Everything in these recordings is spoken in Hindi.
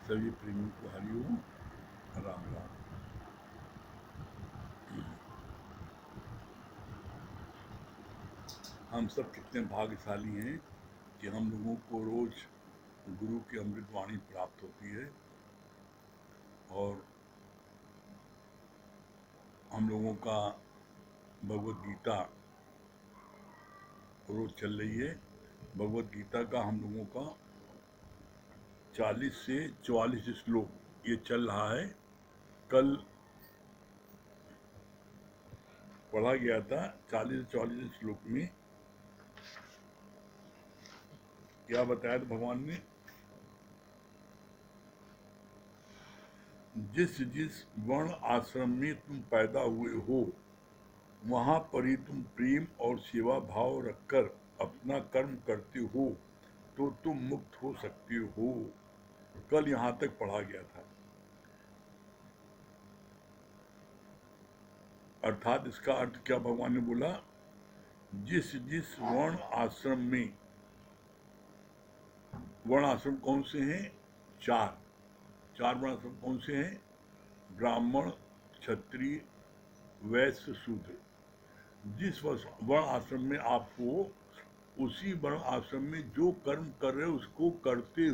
सभी प्रेमियों को हरिओम राम राम। हम सब कितने भाग्यशाली हैं कि हम लोगों को रोज गुरु की अमृत वाणी प्राप्त होती है और हम लोगों का भगवत गीता रोज चल रही है। भगवत गीता का हम लोगों का 40 से 44 श्लोक ये चल रहा है। कल पढ़ा गया था 40 से 44 श्लोक में क्या बताया था भगवान ने, जिस जिस वर्ण आश्रम में तुम पैदा हुए हो वहां पर ही तुम प्रेम और सेवा भाव रखकर अपना कर्म करते हो तो तुम मुक्त हो सकते हो। कल यहाँ तक पढ़ा गया था। अर्थात इसका अर्थ क्या भगवान ने बोला, जिस जिस वर्ण आश्रम में, वर्ण आश्रम कौन से हैं? चार। चार वर्ण आश्रम कौन से हैं? ब्राह्मण, क्षत्रिय, वैश्य, शूद्र। जिस वर्ण आश्रम में आप हो उसी वर्ण आश्रम में जो कर्म कर रहे हो उसको करते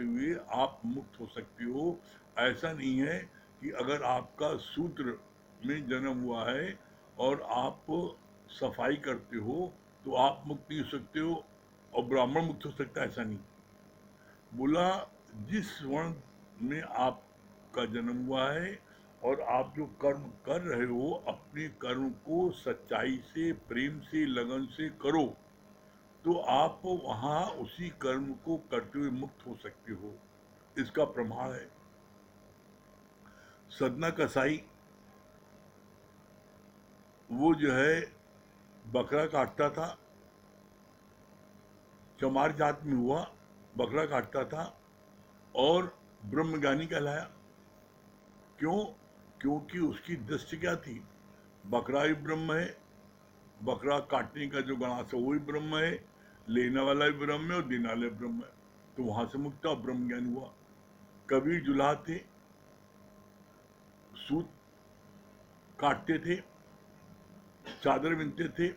हुए आप मुक्त हो सकते हो। ऐसा नहीं है कि अगर आपका शूद्र में जन्म हुआ है और आप सफाई करते हो तो आप मुक्त नहीं हो सकते हो और ब्राह्मण मुक्त हो सकता है, ऐसा नहीं। बोला जिस वर्ण में आपका जन्म हुआ है और आप जो कर्म कर रहे हो अपने कर्म को सच्चाई से, प्रेम से, लगन से करो तो आप वहां उसी कर्म को करते हुए मुक्त हो सकते हो। इसका प्रमाण है सदना कसाई। वो जो है बकरा काटता था, चमार जात में हुआ, बकरा काटता था और ब्रह्मज्ञानी कहलाया। क्यों? क्योंकि उसकी दृष्टि क्या थी, बकरा ही ब्रह्म है, बकरा काटने का जो गणास है वो भी ब्रह्म है, लेने वाला भी ब्रह्म है और देने वाला भी ब्रह्म है। तो वहां से मुक्त हुआ, ब्रह्म ज्ञान हुआ। कबीर जुलाह थे, सूत काटते थे, चादर बिनते थे,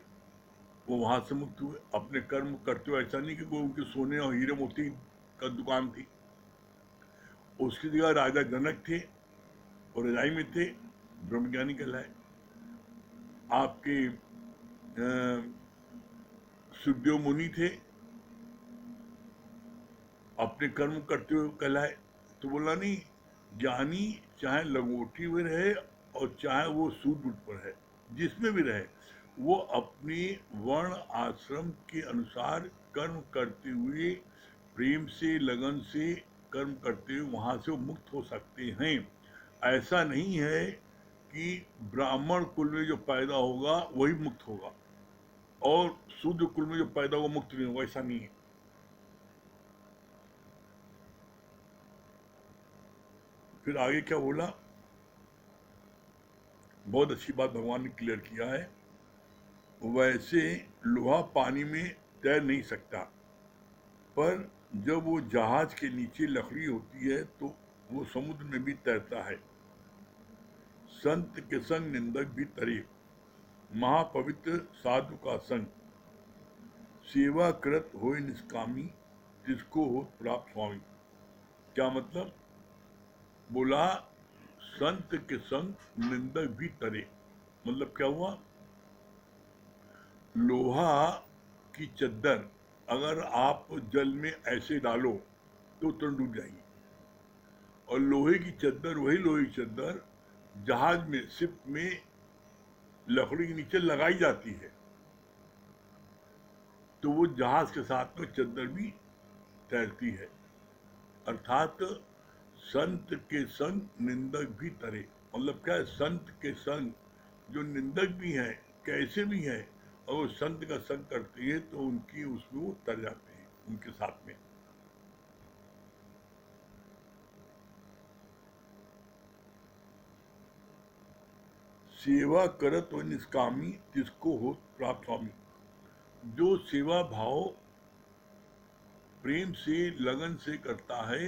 वो वहां से मुक्त हुए। अपने कर्म करते हुए, ऐसा नहीं कि वो उनके सोने और हीरे मोती का दुकान थी। उसकी जगह राजा जनक थे और रजाई में थे, ब्रह्मज्ञानी कहलाए। आपके सुखदेव मुनि थे, अपने कर्म करते हुए कहलाए। तो बोला नहीं, ज्ञानी चाहे लंगोटी में रहे और चाहे वो सूद पर है, जिसमें भी रहे, वो अपनी वर्ण आश्रम के अनुसार कर्म करते हुए, प्रेम से, लगन से कर्म करते हुए वहां से वो मुक्त हो सकते हैं। ऐसा नहीं है कि ब्राह्मण कुल में जो पैदा होगा वही मुक्त होगा और शूद्र कुल में जो पैदा होगा मुक्त नहीं होगा, ऐसा नहीं है। फिर आगे क्या बोला, बहुत अच्छी बात भगवान ने क्लियर किया है। वैसे लोहा पानी में तैर नहीं सकता, पर जब वो जहाज के नीचे लकड़ी होती है तो वो समुद्र में भी तैरता है। संत के संग निंदक भी तरे, महापवित्र साधु का संग, सेवा कृत हो निष्कामी, जिसको हो प्राप्त स्वामी। क्या मतलब? बोला संत के संग निंदक भी तरे। मतलब क्या हुआ, लोहा की चद्दर अगर आप जल में ऐसे डालो तो तुरंत डूब जाएगी, और लोहे की चद्दर, वही लोहे की चद्दर जहाज में, शिप में लकड़ी के नीचे लगाई जाती है तो वो जहाज के साथ में चद्दर भी तैरती है। अर्थात संत के संग निंदक भी तरे। मतलब क्या है, संत के संग जो निंदक भी है, कैसे भी है, और वो संत का संग करते हैं तो उनकी उसमें वो तर जाते हैं उनके साथ में। सेवा करत व निष्कामी, तिसको हो प्राप्त स्वामी। जो सेवा भाव प्रेम से लगन से करता है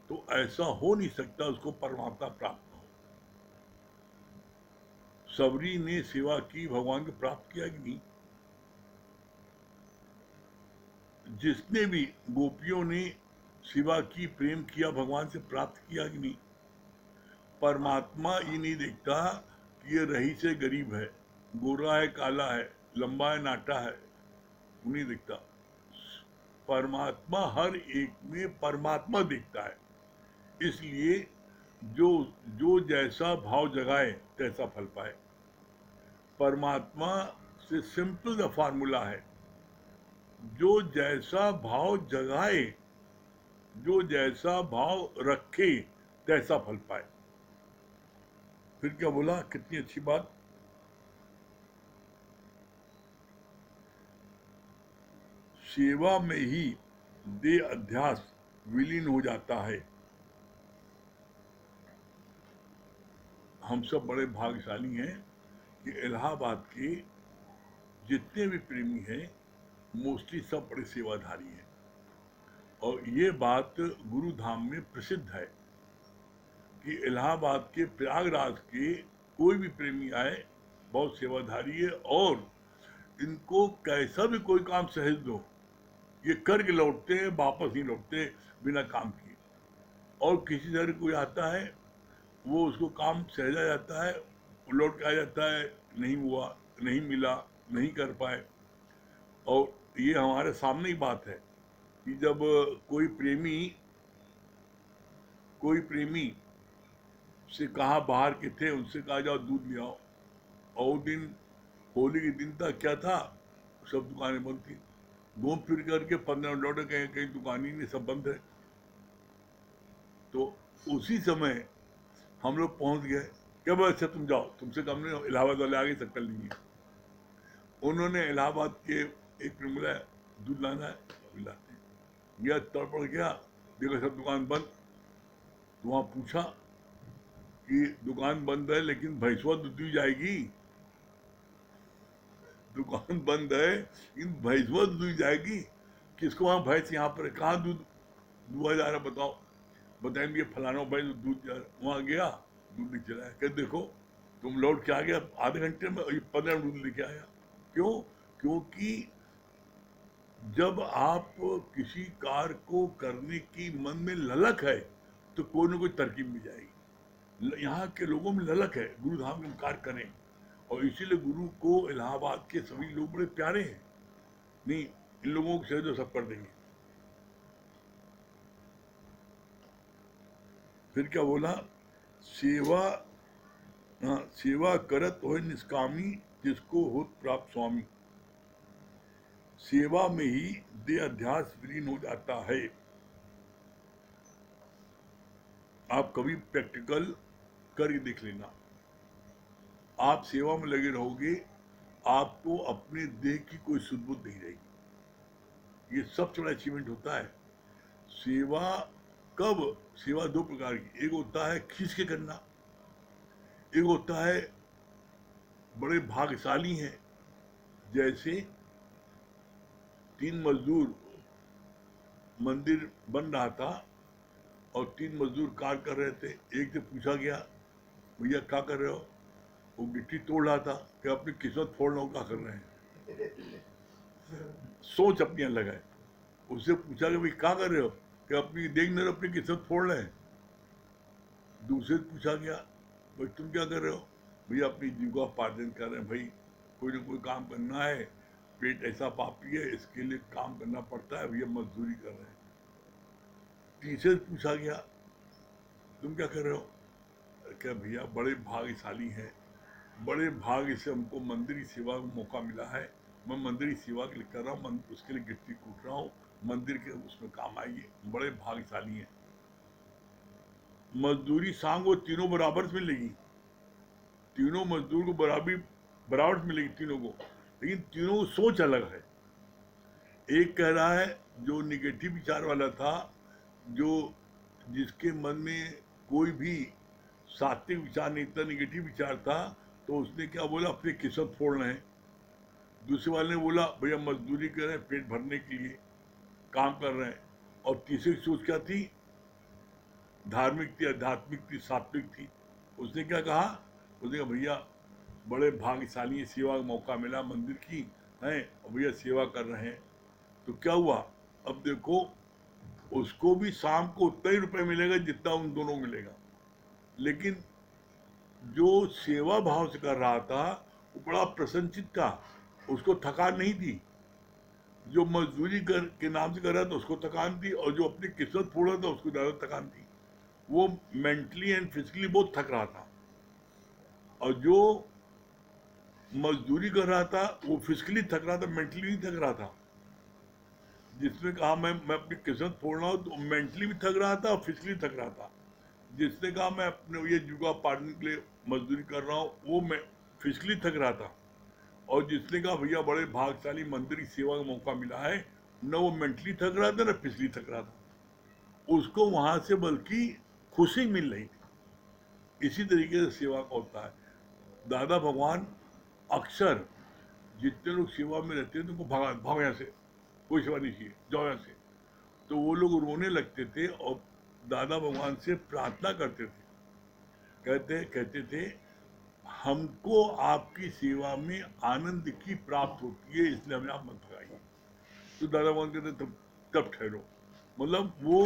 तो ऐसा हो नहीं सकता उसको परमात्मा प्राप्त हो। सबरी ने सेवा की, भगवान को प्राप्त किया कि नहीं? जिसने भी गोपियों ने सेवा की, प्रेम किया, भगवान से प्राप्त किया कि नहीं? परमात्मा ये नहीं देखता कि ये रही से गरीब है, गोरा है, काला है, लंबा है, नाटा है, वो नहीं दिखता। परमात्मा हर एक में परमात्मा दिखता है। इसलिए जो जो जैसा भाव जगाए तैसा फल पाए। परमात्मा से सिंपल द फार्मूला है, जो जैसा भाव जगाए, जो जैसा भाव रखे तैसा फल पाए। फिर क्या बोला, कितनी अच्छी बात। सेवा में ही देह अध्यास विलीन हो जाता है। हम सब बड़े भाग्यशाली हैं कि इलाहाबाद के जितने भी प्रेमी हैं मोस्टली सब बड़े सेवाधारी हैं। और ये बात गुरु धाम में प्रसिद्ध है कि इलाहाबाद के प्रयागराज के कोई भी प्रेमी आए बहुत सेवाधारी है, और इनको कैसा भी कोई काम सहज दो ये करके लौटते हैं, वापस नहीं लौटते बिना काम किए। और किसी तरह कोई आता है, वो उसको काम सहजा जाता है, लौट के आ जाता है, नहीं हुआ, नहीं मिला, नहीं कर पाए। और ये हमारे सामने ही बात है कि जब कोई प्रेमी से कहा, बाहर के थे, उनसे कहा जाओ दूध ले आओ, और वो दिन होली के दिन था, क्या था, सब दुकानें बंद थी। घूम फिर करके 15 मिनट लौटे, कहीं कहीं दुकान ही नहीं, सब बंद है। तो उसी समय हम लोग पहुंच गए। क्या बोला, अच्छा तुम जाओ, तुमसे कम नहीं, इलाहाबाद वाले आगे शक्ल नहीं है। उन्होंने इलाहाबाद के एक प्रेमी बोला दूध लाना है, अभी लाते हैं। गया, तड़पड़ गया, देखो सब दुकान बंद। तो वहाँ पूछा कि दुकान बंद है लेकिन भैंसवा दूध दी जाएगी? दुकान बंद है लेकिन भैंसवा दूध दी जाएगी? किसको वहाँ भैंस, यहाँ पर कहाँ दूध दुआ जा रहा, बताओ। बताएंगे फलाना भैंस दूध जा रहा। वहाँ गया, दूध नहीं चलाया। कह देखो तुम लौट के आ गया आधे घंटे में, 15 दूध लेके आया। क्यों? क्योंकि जब आप किसी कार्य को करने की मन में ललक है तो कोई ना कोई तरकीब मिल जाएगी। यहाँ के लोगों में ललक है गुरु धाम में कार्य करें, और इसीलिए गुरु को इलाहाबाद के सभी लोग बड़े प्यारे हैं। नहीं, इन लोगों को सहज सब कर देंगे। फिर क्या बोला, सेवा, हाँ, सेवा करत हो निष्कामी, जिसको हो प्राप्त स्वामी। सेवा में ही देह अध्यास विलीन हो जाता है। आप कभी प्रैक्टिकल करके देख लेना। आप सेवा में लगे रहोगे, आपको अपने देह की कोई सुध बुध नहीं रहेगी। ये सबसे बड़ा अचीवमेंट होता है। सेवा कब, सेवा दो प्रकार की, एक होता है खींच के करना, एक होता है बड़े भाग्यशाली हैं, जैसे 3 मजदूर, मंदिर बन रहा था और 3 मजदूर कार्य कर रहे थे। एक से पूछा गया, भैया क्या कर रहे हो? वो गिट्टी तोड़ रहा था। कि अपनी किस्मत फोड़ रहा हूँ, क्या कर रहे हैं? सोच अपनी अलग है। उससे पूछा कि भाई क्या कर रहे हो? कि अपनी देख नहीं रहे, अपनी किस्मत फोड़ रहे हैं। दूसरे से पूछा गया, भाई तुम क्या कर रहे हो? भैया अपनी जीविकोपार्जन कर रहे हैं। भाई कोई ना कोई काम करना है, पेट ऐसा पापी है, इसके लिए काम करना पड़ता है, भैया मजदूरी कर रहे हैं। तीसरे से पूछा गया, तुम क्या कर रहे हो? क्या भैया बड़े भाग्यशाली हैं, बड़े भाग्य से हमको मंदिर की सेवा का मौका मिला है, मैं मंदिर की सेवा के लिए कर रहा हूँ, उसके लिए गिट्टी कूट रहा हूँ, मंदिर के उसमें काम आइए, बड़े भाग्यशाली हैं। मजदूरी सांग वो तीनों बराबर से मिलेगी, तीनों मजदूर को बराबर मिलेगी तीनों को, लेकिन तीनों को सोच अलग है। एक कह रहा है जो निगेटिव विचार वाला था, जो जिसके मन में कोई भी सात्विक विचार नहीं था, निगेटिव विचार था, तो उसने क्या बोला, अपनी किस्मत फोड़ रहे हैं। दूसरे वाले ने बोला भैया मजदूरी कर रहे हैं, पेट भरने के लिए काम कर रहे हैं। और तीसरी सोच क्या थी? धार्मिक थी, आध्यात्मिक थी, सात्विक थी। उसने क्या कहा? उसने कहा भैया बड़े भाग्यशाली हैं, सेवा का मौका मिला मंदिर की है और भैया सेवा कर रहे हैं। तो क्या हुआ? अब देखो, उसको भी शाम को उतना ही रुपए मिलेगा जितना उन दोनों मिलेगा, लेकिन जो सेवा भाव से कर रहा था वो बड़ा प्रसन्नचित था, उसको थकान नहीं थी। जो मजदूरी कर के नाम से कर रहा था उसको थकान थी, और जो अपनी किस्मत फोड़ रहा था उसको ज्यादा थकान थी। वो मेंटली एंड फिजिकली बहुत थक रहा था, और जो मजदूरी कर रहा था वो फिजिकली थक रहा था, मेंटली नहीं थक रहा था। जिसने कहा मैं अपनी किस्मत फोड़ रहा हूँ तो मेंटली भी थक रहा था और फिजिकली थक रहा था। जिसने कहा मैं अपने ये जुगाड़ पाड़ने के लिए मजदूरी कर रहा हूँ वो मैं फिजिकली थक रहा था। और जिसने कहा भैया बड़े भाग्यशाली मंदिर की सेवा का मौका मिला है, न वो मेंटली थक रहा था न फिजिकली थक रहा था, उसको वहां से बल्कि खुशी मिल रही थी। इसी तरीके से सेवा का होता है। दादा भगवान अक्सर जितने लोग सेवा में रहते हैं तो उनको भगा भाग यहाँ से, कोई सेवा नहीं चाहिए, जाओ यहाँ से। तो वो लोग रोने लगते थे और दादा भगवान से प्रार्थना करते थे, कहते कहते थे हमको आपकी सेवा में आनंद की प्राप्त होती है, इसलिए हमें आप मत भगाइए। तो दादा भगवान कहते तब ठहरो, मतलब वो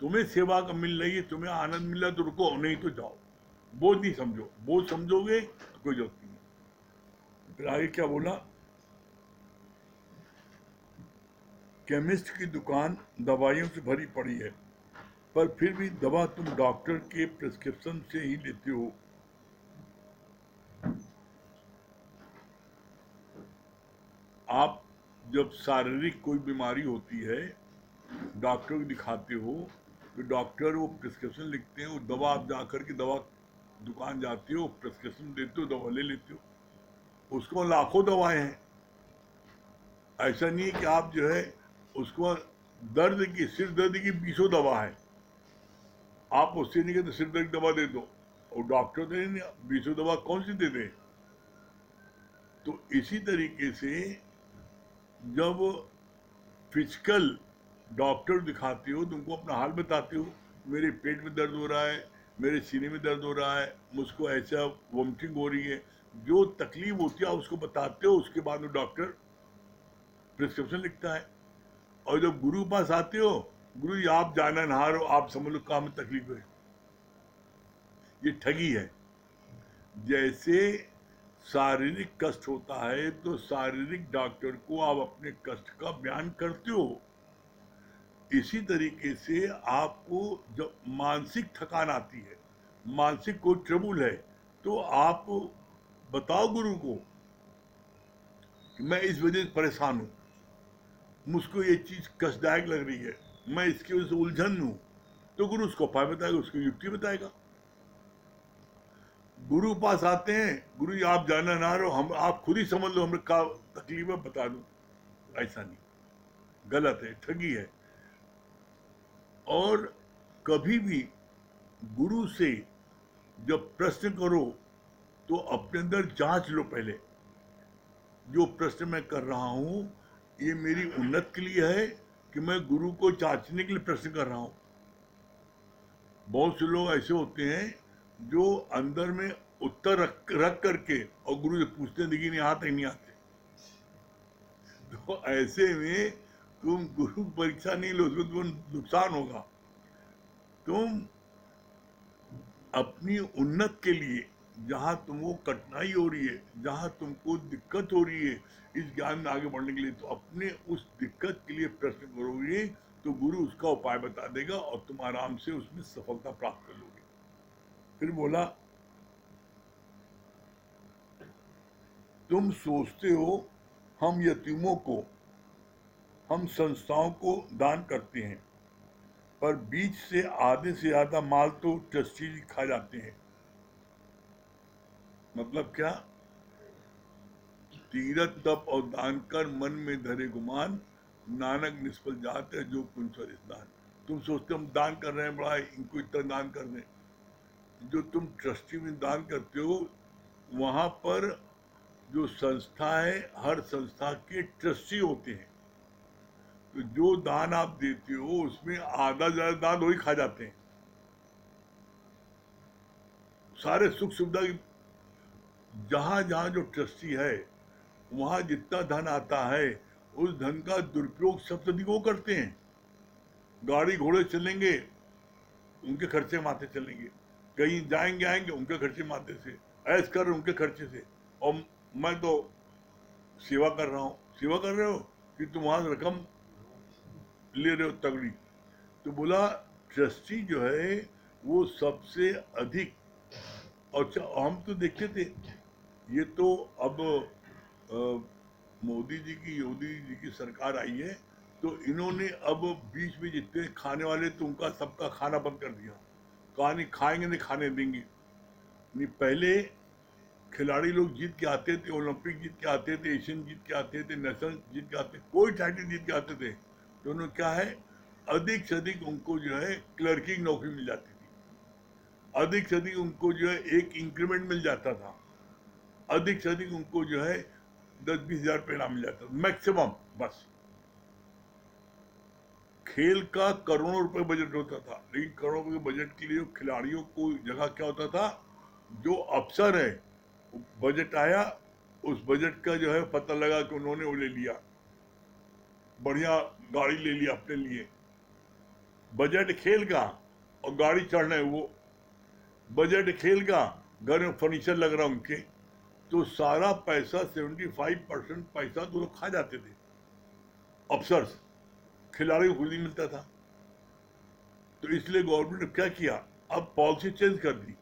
तुम्हें सेवा का मिल रही है, तुम्हें आनंद मिल रहा है तो रुको, नहीं तो जाओ। बोझ नहीं समझो, बोझ समझोगे तो कोई जरूरत नहीं है। फिर आगे क्या बोला? केमिस्ट की दुकान दवाइयों से भरी पड़ी है, पर फिर भी दवा तुम डॉक्टर के प्रिस्क्रिप्शन से ही लेते हो। आप जब शारीरिक कोई बीमारी होती है, डॉक्टर को दिखाते हो, तो डॉक्टर वो प्रिस्क्रिप्शन लिखते हैं, वो दवा आप जाकर के दवा दुकान जाते हो, प्रिस्क्रिप्शन देते हो, दवा ले लेते हो। उसको लाखों दवाएं हैं। ऐसा नहीं है कि आप जो है उसको दर्द की, सिर दर्द की 20 दवा है, आप उससे नहीं कहते सिर दर्द की दवा दे दो, और डॉक्टर दे नहीं 20 दवा कौन सी दे दे। तो इसी तरीके से जब फिजिकल डॉक्टर दिखाते हो, तुमको अपना हाल बताते हो, मेरे पेट में दर्द हो रहा है, मेरे सीने में दर्द हो रहा है, मुझको ऐसा वोमिटिंग हो रही है, जो तकलीफ होती है उसको बताते हो, उसके बाद में डॉक्टर प्रिस्क्रिप्शन लिखता है। और जब गुरु के पास आते हो, गुरु जी आप जाननहार हो, आप समझ लो काम में तकलीफ है, ये ठगी है। जैसे शारीरिक कष्ट होता है तो शारीरिक डॉक्टर को आप अपने कष्ट का बयान करते हो, इसी तरीके से आपको जब मानसिक थकान आती है, मानसिक कोई ट्रबुल है, तो आप बताओ गुरु को कि मैं इस वजह से परेशान हूँ, मुझको ये चीज कष्टदायक लग रही है, मैं इसकी वजह से उलझन हूँ। तो गुरु उसको उपाय बताएगा, उसकी युक्ति बताएगा। गुरु पास आते हैं, गुरु जी आप जाना ना रहो, हम आप खुद ही समझ लो हमें क्या तकलीफ है, बता दो। ऐसा नहीं, गलत है, ठगी है। और कभी भी गुरु से जब प्रश्न करो तो अपने अंदर जांच लो पहले, जो प्रश्न मैं कर रहा हूं ये मेरी उन्नत के लिए है कि मैं गुरु को जांचने के लिए प्रश्न कर रहा हूं। बहुत से लोग ऐसे होते हैं जो अंदर में उत्तर रख करके और गुरु से पूछते हैं, देखिए नहीं आते नहीं आते। तो ऐसे में तुम गुरु परीक्षा नहीं लो, उसमें तुम्हें नुकसान होगा। तुम अपनी उन्नत के लिए, जहां तुमको कठिनाई हो रही है, जहां तुमको दिक्कत हो रही है इस ज्ञान में आगे बढ़ने के लिए, तो अपने उस दिक्कत के लिए प्रश्न करोगे तो गुरु उसका उपाय बता देगा और तुम आराम से उसमें सफलता प्राप्त कर लोगे। फिर बोला, तुम सोचते हो हम यतीमों को, हम संस्थाओं को दान करते हैं, पर बीच से आधे से ज्यादा माल तो ट्रस्टी खा जाते हैं। मतलब क्या? तीरथ तप और दान कर मन में धरे गुमान, नानक निष्फल जाते है जो कुंचर स्नान। तुम सोचते हम दान कर रहे हैं, बड़ा इनको इतना दान कर रहे हैं। जो तुम ट्रस्टी में दान करते हो, वहां पर जो संस्था है, हर संस्था के ट्रस्टी होते हैं। तो जो दान आप देते हो उसमें आधा ज्यादा दान वही खा जाते हैं। सारे सुख सुविधा की जहां जहां जो ट्रस्टी है वहां जितना धन आता है उस धन का दुरुपयोग सब सदी वो करते हैं। गाड़ी घोड़े चलेंगे उनके खर्चे माथे चलेंगे, कहीं जाएंगे आएंगे उनके खर्चे माथे से, ऐश कर उनके खर्चे से। और मैं तो सेवा कर रहा हूँ। सेवा कर रहे हो कि तुम वहां रकम ले रहे हो तगड़ी। तो बोला ट्रस्टी जो है वो सबसे अधिक। अच्छा हम तो देखते थे, ये तो अब मोदी जी की योगी जी की सरकार आई है तो इन्होंने अब बीच में जितने खाने वाले तो उनका सबका खाना बंद कर दिया। कहा नहीं खाएंगे नहीं खाने देंगे। नहीं पहले खिलाड़ी लोग जीत के आते थे, ओलंपिक जीत के आते थे, एशियन जीत के आते थे, नेशनल जीत के आते, कोई टाइटल जीत के आते थे तो उन्होंने क्या है अधिक से अधिक उनको जो है क्लर्की की नौकरी मिल जाती थी, अधिक से अधिक उनको जो है एक इंक्रीमेंट मिल जाता था, अधिक से अधिक उनको जो है 10-20 हजार रुपये इनाम मिल जाता था मैक्सिमम। बस खेल का करोड़ों रुपए बजट होता था, लेकिन करोड़ों रुपए के बजट के लिए खिलाड़ियों को जगह क्या होता था, जो अफसर है बजट आया उस बजट का जो है पता लगा कि उन्होंने वो ले लिया, बढ़िया गाड़ी ले लिया अपने लिए। बजट खेल का और गाड़ी चढ़ने वो, बजट खेल का घर में फर्नीचर लग रहा उनके, तो सारा पैसा 75% पैसा तो लोग खा जाते थे अफसर्स, खिलाड़ियों को खुद ही मिलता था। तो इसलिए गवर्नमेंट ने क्या किया, अब पॉलिसी चेंज कर दी।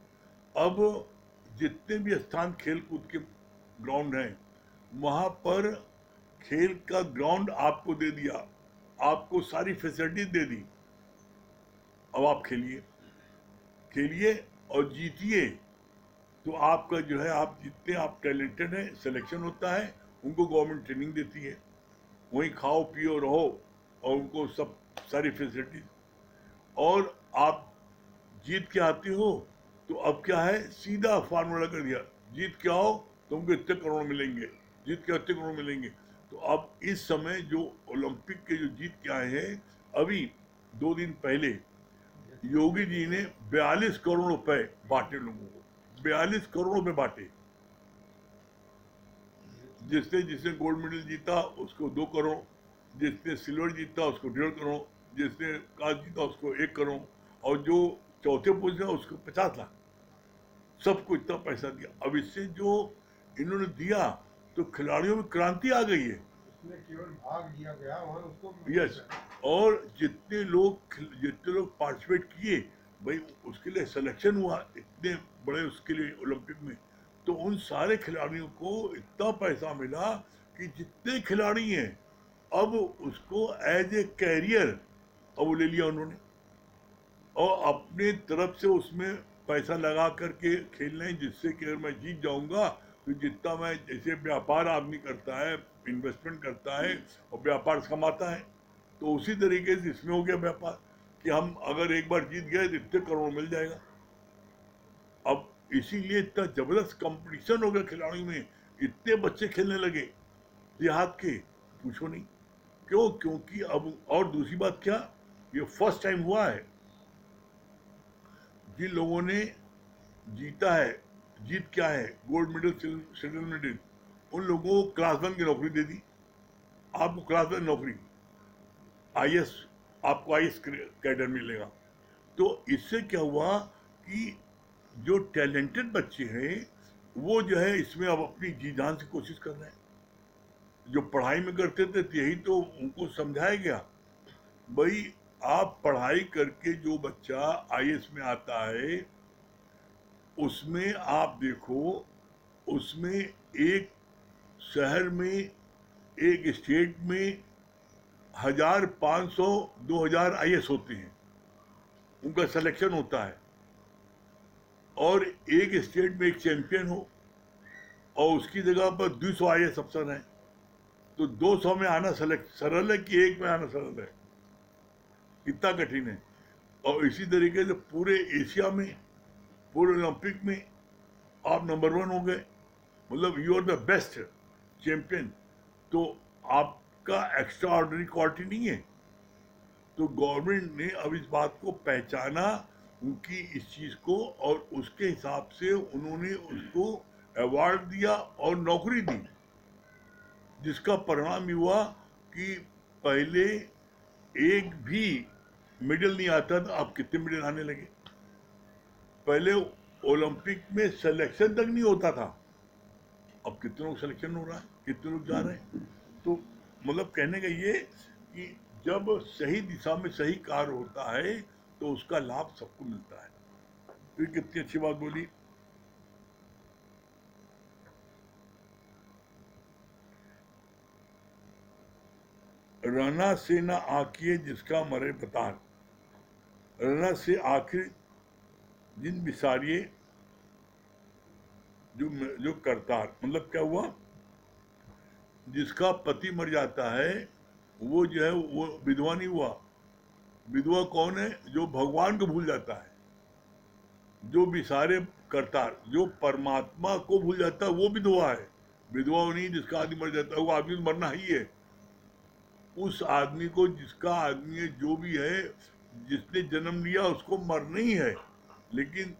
अब जितने भी स्थान खेल कूद के ग्राउंड हैं वहां पर खेल का ग्राउंड आपको दे दिया, आपको सारी फैसिलिटीज दे दी। अब आप खेलिए, खेलिए और जीतिए। तो आपका जो है आप जितने आप टैलेंटेड हैं सिलेक्शन होता है, उनको गवर्नमेंट ट्रेनिंग देती है, वहीं खाओ पियो रहो और उनको सब सारी फैसिलिटीज। और आप जीत के आते हो तो अब क्या है सीधा फार्मूला कर दिया, जीत के आओ तुमको इतने करोड़ मिलेंगे, जीत के इतने करोड़ मिलेंगे। तो अब इस समय जो ओलंपिक के जो जीत के आए हैं, अभी 2 दिन पहले योगी जी ने 42 करोड़ रुपए बांटे लोगों को, 42 करोड़ रुपए बांटे। जिसने जिसने गोल्ड मेडल जीता उसको 2 करोड़, जिसने सिल्वर जीता उसको 1.5 करोड़, जिसने कांच जीता उसको 1 करोड़, और जो चौथे पोजीशन उसको 50 लाख, सबको इतना पैसा दिया। अब इससे जो इन्होंने दिया तो खिलाड़ियों में क्रांति आ गई है। उसमें केवल भाग लिया गया और उसको यस, और जितने लोग पार्टिसिपेट किए भाई उसके लिए सिलेक्शन हुआ इतने बड़े उसके लिए ओलंपिक में, तो उन सारे खिलाड़ियों को इतना पैसा मिला कि जितने खिलाड़ी हैं अब उसको एज ए कैरियर अब वो ले लिया उन्होंने, और अपने तरफ से उसमें पैसा लगा करके खेल रहे हैं, जिससे कि अगर मैं जीत जाऊंगा तो जितना मैं जैसे व्यापार आदमी करता है, इन्वेस्टमेंट करता है और व्यापार से कमाता है, तो उसी तरीके से इसमें हो गया व्यापार कि हम अगर एक बार जीत गए तो इतने करोड़ मिल जाएगा। अब इसीलिए इतना जबरदस्त कंपटीशन हो गया खिलाड़ियों में, इतने बच्चे खेलने लगे देहात के, पूछो नहीं क्यों, क्योंकि अब और दूसरी बात क्या, ये फर्स्ट टाइम हुआ है जिन लोगों ने जीता है, जीत क्या है गोल्ड मेडल सिल्वर मेडल, उन लोगों को क्लास 1 की नौकरी दे दी। आपको क्लास 1 नौकरी, आईएएस, आपको आईएएस कैडर मिलेगा। तो इससे क्या हुआ कि जो टैलेंटेड बच्चे हैं वो जो है इसमें अब अपनी जी जान से कोशिश कर रहे हैं। जो पढ़ाई में करते थे यही तो उनको समझाया गया, भाई आप पढ़ाई करके जो बच्चा आईएएस में आता है उसमें आप देखो, उसमें एक शहर में एक स्टेट में 1500-2000 आईएएस होते हैं, उनका सिलेक्शन होता है, और एक स्टेट में एक चैंपियन हो और उसकी जगह पर 200 आईएएस अफसर हैं, तो 200 में आना सरल है कि एक में आना सरल है, इतना कठिन है। और इसी तरीके से पूरे एशिया में, पूरे ओलंपिक में आप नंबर 1 हो गए, मतलब you are the best champion, तो आप आपका एक्स्ट्रा ऑर्डिनरी क्वालिटी नहीं है। तो गवर्नमेंट ने अब इस बात को पहचाना उनकी इस चीज को, और उसके हिसाब से उन्होंने उसको अवार्ड दिया और नौकरी दी, जिसका परिणाम हुआ कि पहले एक भी मेडल नहीं आता था, अब कितने मेडल आने लगे। पहले ओलंपिक में सिलेक्शन तक नहीं होता था, अब कितने लोग सिलेक्शन हो रहा है, कितने लोग जा रहे हैं। तो मतलब कहने का ये कि जब सही दिशा में सही कार्य होता है तो उसका लाभ सबको मिलता है। तो ये कितनी अच्छी बात बोली। रहना से न आकिए जिसका मरे बतान, रहना से आखिर जिन बिसारिये जो जो करतार। मतलब क्या हुआ, जिसका पति मर जाता है वो जो है वो विधवा नहीं हुआ। विधवा कौन है? जो भगवान को भूल जाता है, जो बिसारे करतार, जो परमात्मा को भूल जाता है वो विधवा है। विधवा वो नहीं जिसका आदमी मर जाता है, वो आदमी तो मरना ही है। उस आदमी को, जिसका आदमी है, जो भी है, जिसने जन्म लिया उसको मरना ही है। लेकिन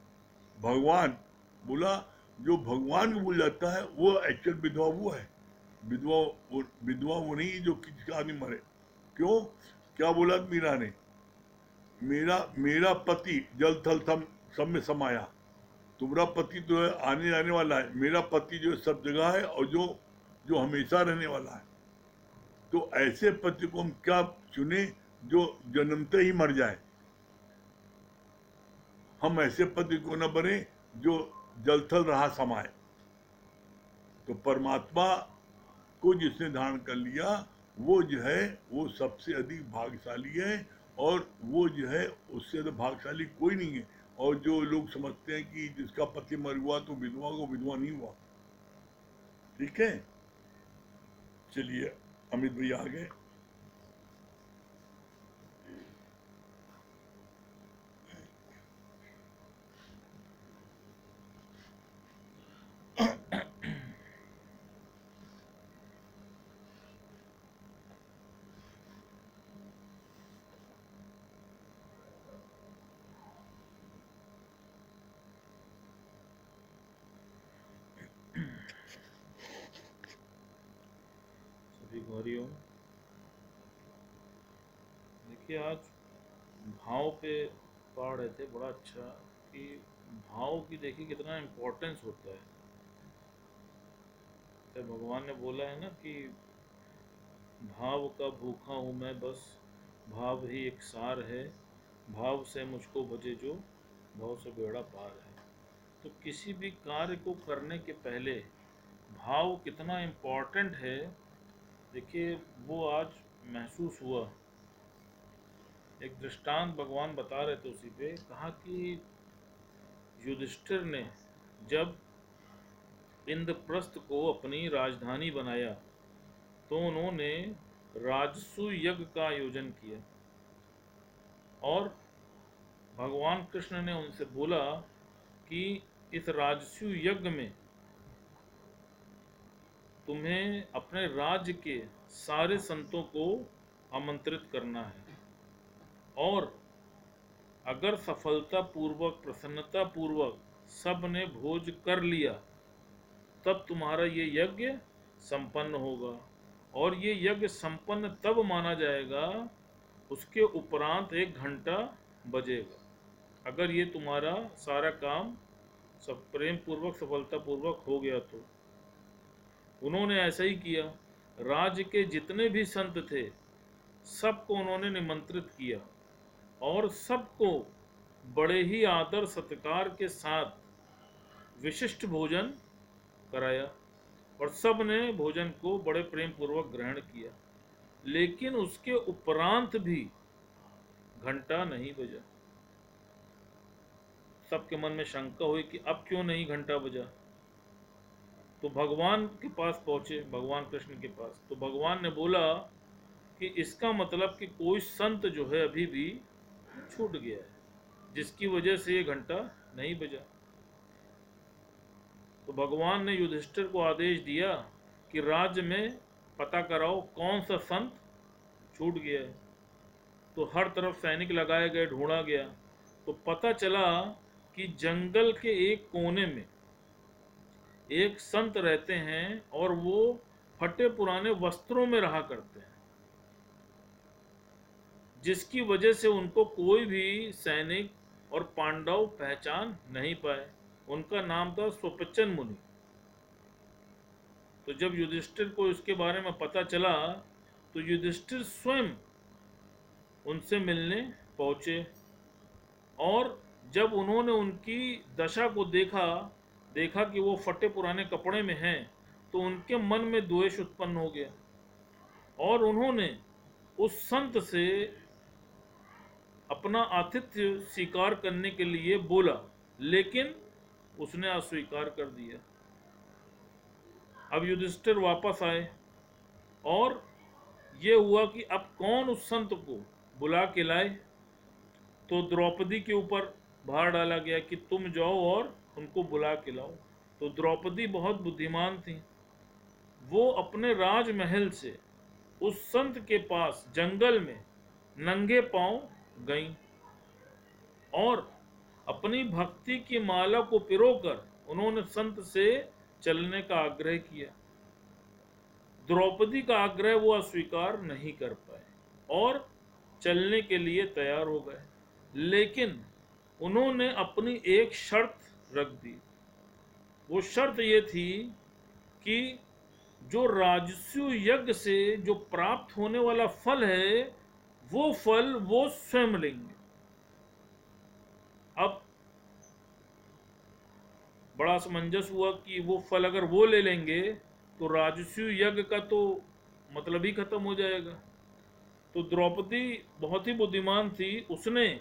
भगवान बोला, जो भगवान को भूल जाता है वो एक्चुअल विधवा वो है। विधवा वो नहीं जो किसी का आदमी मरे। क्यों? क्या बोला मीरा ने, मेरा मेरा पति जल थल सब में समाया। तुम्हारा पति तो है आने जाने वाला है, मेरा पति जो है सब जगह है और जो जो हमेशा रहने वाला है। तो ऐसे पति को हम क्या चुने जो जन्मते ही मर जाए? हम ऐसे पति को न बने जो जलथल रहा समाए। तो परमात्मा को जिसने धारण कर लिया वो जो है वो सबसे अधिक भाग्यशाली है, और वो जो है उससे तो भाग्यशाली कोई नहीं है। और जो लोग समझते हैं कि जिसका पति मर हुआ तो विधवा को विधवा नहीं हुआ। ठीक है, चलिए अमित भैया आ गए। सभी को हरिओम। देखिए आज भाव पे पढ़ रहे थे, बड़ा अच्छा कि भाव की देखिए कितना इम्पोर्टेंस होता है। तो भगवान ने बोला है ना कि भाव का भूखा हूँ मैं बस, भाव ही एक सार है, भाव से मुझको भजे जो, भाव से बेड़ा पार है। तो किसी भी कार्य को करने के पहले भाव कितना इम्पोर्टेंट है, देखिए वो आज महसूस हुआ। एक दृष्टांत भगवान बता रहे थे उसी पे, कहा कि युधिष्ठिर ने जब इंद्रप्रस्थ को अपनी राजधानी बनाया तो उन्होंने राजसु यज्ञ का आयोजन किया, और भगवान कृष्ण ने उनसे बोला कि इस राजसु यज्ञ में तुम्हें अपने राज्य के सारे संतों को आमंत्रित करना है, और अगर सफलतापूर्वक प्रसन्नतापूर्वक सब ने भोज कर लिया तब तुम्हारा ये यज्ञ संपन्न होगा। और ये यज्ञ संपन्न तब माना जाएगा उसके उपरांत 1 घंटा बजेगा, अगर ये तुम्हारा सारा काम सब प्रेम पूर्वक सफलतापूर्वक हो गया तो। उन्होंने ऐसा ही किया। राज्य के जितने भी संत थे सबको उन्होंने निमंत्रित किया और सबको बड़े ही आदर सत्कार के साथ विशिष्ट भोजन कराया, और सब ने भोजन को बड़े प्रेम पूर्वक ग्रहण किया। लेकिन उसके उपरांत भी घंटा नहीं बजा। सबके मन में शंका हुई कि अब क्यों नहीं घंटा बजा। तो भगवान के पास पहुंचे, भगवान कृष्ण के पास। तो भगवान ने बोला कि इसका मतलब कि कोई संत जो है अभी भी छूट गया है, जिसकी वजह से ये घंटा नहीं बजा। तो भगवान ने युधिष्ठिर को आदेश दिया कि राज्य में पता कराओ कौन सा संत छूट गया है। तो हर तरफ सैनिक लगाए गए, ढूंढा गया, तो पता चला कि जंगल के एक कोने में एक संत रहते हैं और वो फटे पुराने वस्त्रों में रहा करते हैं, जिसकी वजह से उनको कोई भी सैनिक और पांडव पहचान नहीं पाए। उनका नाम था स्वपचन मुनि। तो जब युधिष्ठिर को इसके बारे में पता चला तो युधिष्ठिर स्वयं उनसे मिलने पहुंचे, और जब उन्होंने उनकी दशा को देखा कि वो फटे पुराने कपड़े में हैं, तो उनके मन में द्वेष उत्पन्न हो गया और उन्होंने उस संत से अपना आतिथ्य स्वीकार करने के लिए बोला, लेकिन उसने अस्वीकार कर दिया। अब युधिष्ठिर वापस आए और ये हुआ कि अब कौन उस संत को बुला के लाए। तो द्रौपदी के ऊपर भार डाला गया कि तुम जाओ और उनको बुला के लाओ। तो द्रौपदी बहुत बुद्धिमान थी, वो अपने राजमहल से उस संत के पास जंगल में नंगे पांव गईं और अपनी भक्ति की माला को पिरोकर उन्होंने संत से चलने का आग्रह किया। द्रौपदी का आग्रह वो अस्वीकार नहीं कर पाए और चलने के लिए तैयार हो गए, लेकिन उन्होंने अपनी एक शर्त रख दी। वो शर्त ये थी कि जो राजस्व यज्ञ से जो प्राप्त होने वाला फल है, वो फल वो स्वयं लेंगे। अब बड़ा असमंजस हुआ कि वो फल अगर वो ले लेंगे तो राजस्व यज्ञ का तो मतलब ही खत्म हो जाएगा। तो द्रौपदी बहुत ही बुद्धिमान थी, उसने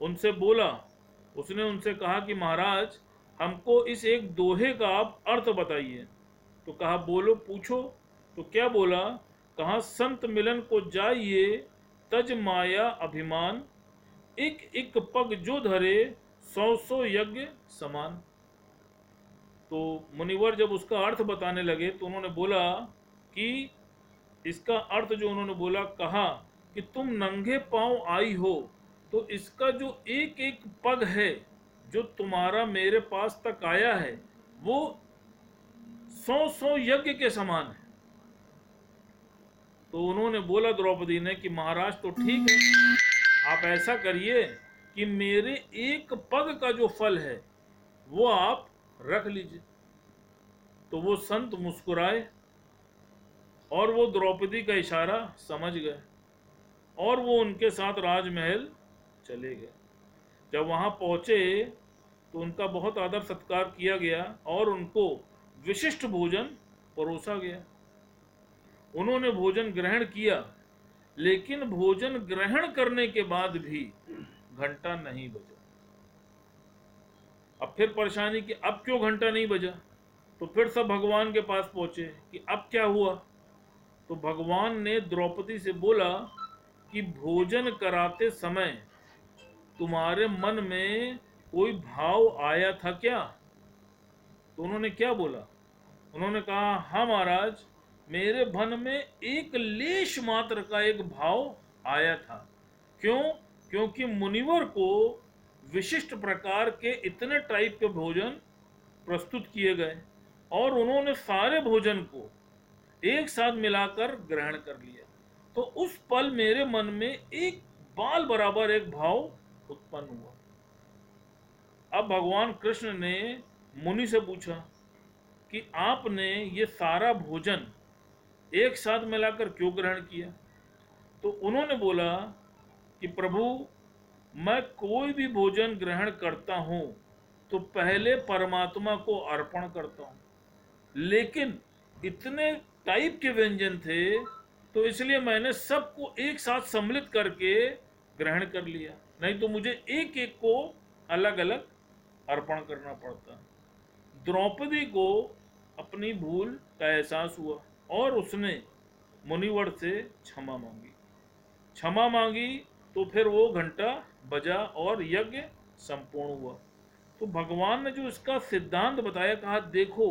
उनसे कहा कि महाराज, हमको इस एक दोहे का आप अर्थ बताइए। तो कहा बोलो, पूछो। तो क्या बोला? कहा संत मिलन को जाइए, तज माया अभिमान, एक एक पग जो धरे, सौ सौ यज्ञ समान। तो मुनिवर जब उसका अर्थ बताने लगे तो उन्होंने बोला कि इसका अर्थ जो उन्होंने बोला, कहा कि तुम नंगे पांव आई हो, तो इसका जो एक एक पग है जो तुम्हारा मेरे पास तक आया है, वो सौ सौ यज्ञ के समान है। तो उन्होंने बोला द्रौपदी ने कि महाराज तो ठीक है, आप ऐसा करिए कि मेरे एक पग का जो फल है वो आप रख लीजिए। तो वो संत मुस्कुराए और वो द्रौपदी का इशारा समझ गए और वो उनके साथ राजमहल चले गए। जब वहां पहुंचे तो उनका बहुत आदर सत्कार किया गया और उनको विशिष्ट भोजन परोसा गया। उन्होंने भोजन ग्रहण किया, लेकिन भोजन ग्रहण करने के बाद भी घंटा नहीं बजा। अब फिर परेशानी कि अब क्यों घंटा नहीं बजा। तो फिर सब भगवान के पास पहुंचे कि अब क्या हुआ। तो भगवान ने द्रौपदी से बोला कि भोजन कराते समय तुम्हारे मन में कोई भाव आया था क्या? तो उन्होंने क्या बोला? उन्होंने कहा, हाँ महाराज, मेरे मन में एक लेश मात्र का एक भाव आया था। क्यों? क्योंकि मुनिवर को विशिष्ट प्रकार के इतने टाइप के भोजन प्रस्तुत किए गए और उन्होंने सारे भोजन को एक साथ मिलाकर ग्रहण कर लिया। तो उस पल मेरे मन में एक बाल बराबर एक भाव उत्पन्न हुआ। अब भगवान कृष्ण ने मुनि से पूछा कि आपने ये सारा भोजन एक साथ मिलाकर क्यों ग्रहण किया? तो उन्होंने बोला कि प्रभु, मैं कोई भी भोजन ग्रहण करता हूं तो पहले परमात्मा को अर्पण करता हूं, लेकिन इतने टाइप के व्यंजन थे तो इसलिए मैंने सबको एक साथ सम्मिलित करके ग्रहण कर लिया, नहीं तो मुझे एक एक को अलग अलग अर्पण करना पड़ता। द्रौपदी को अपनी भूल का एहसास हुआ और उसने मुनिवर से क्षमा मांगी। तो फिर वो घंटा बजा और यज्ञ संपूर्ण हुआ। तो भगवान ने जो इसका सिद्धांत बताया, कहा देखो,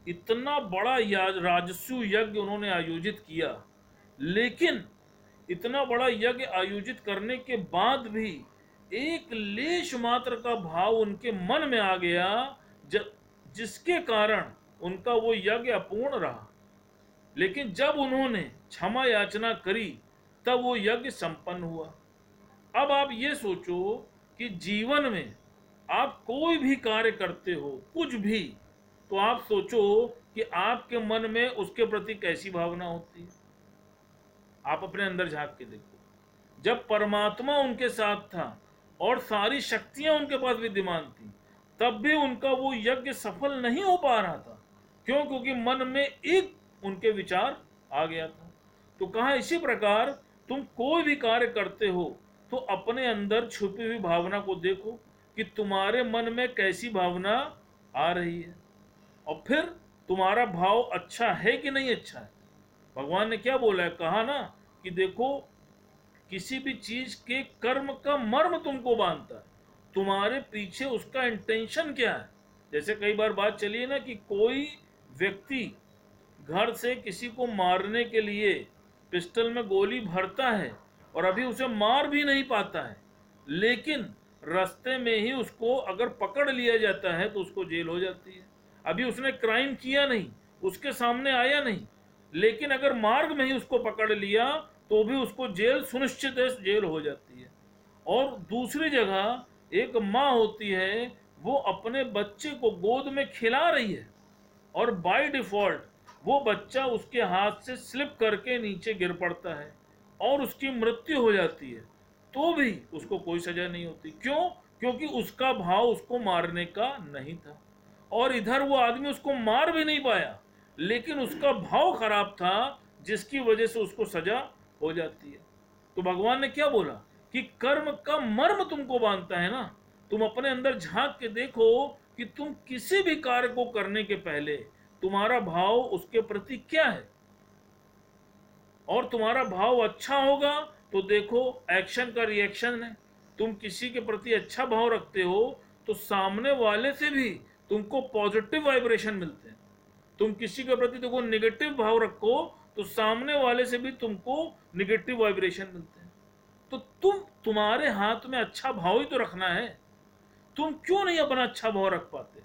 इतना बड़ा राजस्व यज्ञ उन्होंने आयोजित किया, लेकिन इतना बड़ा यज्ञ आयोजित करने के बाद भी एक लेश मात्र का भाव उनके मन में आ गया, जिसके कारण उनका वो यज्ञ अपूर्ण रहा। लेकिन जब उन्होंने क्षमा याचना करी तब वो यज्ञ संपन्न हुआ। अब आप ये सोचो कि जीवन में आप कोई भी कार्य करते हो, कुछ भी, तो आप सोचो कि आपके मन में उसके प्रति कैसी भावना होती है। आप अपने अंदर झांक के देखो। जब परमात्मा उनके साथ था और सारी शक्तियां उनके पास विद्यमान थी, तब भी उनका वो यज्ञ सफल नहीं हो पा रहा था। क्यों? क्योंकि मन में एक उनके विचार आ गया था। तो कहा इसी प्रकार तुम कोई भी कार्य करते हो तो अपने अंदर छुपी हुई भावना को देखो कि तुम्हारे मन में कैसी भावना आ रही है, और फिर तुम्हारा भाव अच्छा है कि नहीं अच्छा है। भगवान ने क्या बोला है? कहा ना कि देखो, किसी भी चीज के कर्म का मर्म तुमको बांधता है, तुम्हारे पीछे उसका इंटेंशन क्या है। जैसे कई बार बात चली है ना कि कोई व्यक्ति घर से किसी को मारने के लिए पिस्टल में गोली भरता है और अभी उसे मार भी नहीं पाता है, लेकिन रास्ते में ही उसको अगर पकड़ लिया जाता है तो उसको जेल हो जाती है। अभी उसने क्राइम किया नहीं, उसके सामने आया नहीं, लेकिन अगर मार्ग में ही उसको पकड़ लिया तो भी उसको जेल सुनिश्चित है, जेल हो जाती है। और दूसरी जगह एक माँ होती है, वो अपने बच्चे को गोद में खिला रही है और बाय डिफॉल्ट वो बच्चा उसके हाथ से स्लिप करके नीचे गिर पड़ता है और उसकी मृत्यु हो जाती है, तो भी उसको कोई सजा नहीं होती। क्यों? क्योंकि उसका भाव उसको मारने का नहीं था। और इधर वो आदमी उसको मार भी नहीं पाया, लेकिन उसका भाव खराब था, जिसकी वजह से उसको सजा हो जाती है। तो भगवान ने क्या बोला कि कर्म का मर्म तुमको बांधता है ना। तुम अपने अंदर झांक के देखो कि तुम किसी भी कार्य को करने के पहले तुम्हारा भाव उसके प्रति क्या है, और तुम्हारा भाव अच्छा होगा तो देखो एक्शन का रिएक्शन है। तुम किसी के प्रति अच्छा भाव रखते हो तो सामने वाले से भी तुमको पॉजिटिव वाइब्रेशन मिलते हैं। तुम किसी के प्रति देखो नेगेटिव भाव रखो तो सामने वाले से भी तुमको नेगेटिव वाइब्रेशन मिलते हैं। तो तुम्हारे हाथ में अच्छा भाव ही तो रखना है। तुम क्यों नहीं अपना अच्छा भाव रख पाते?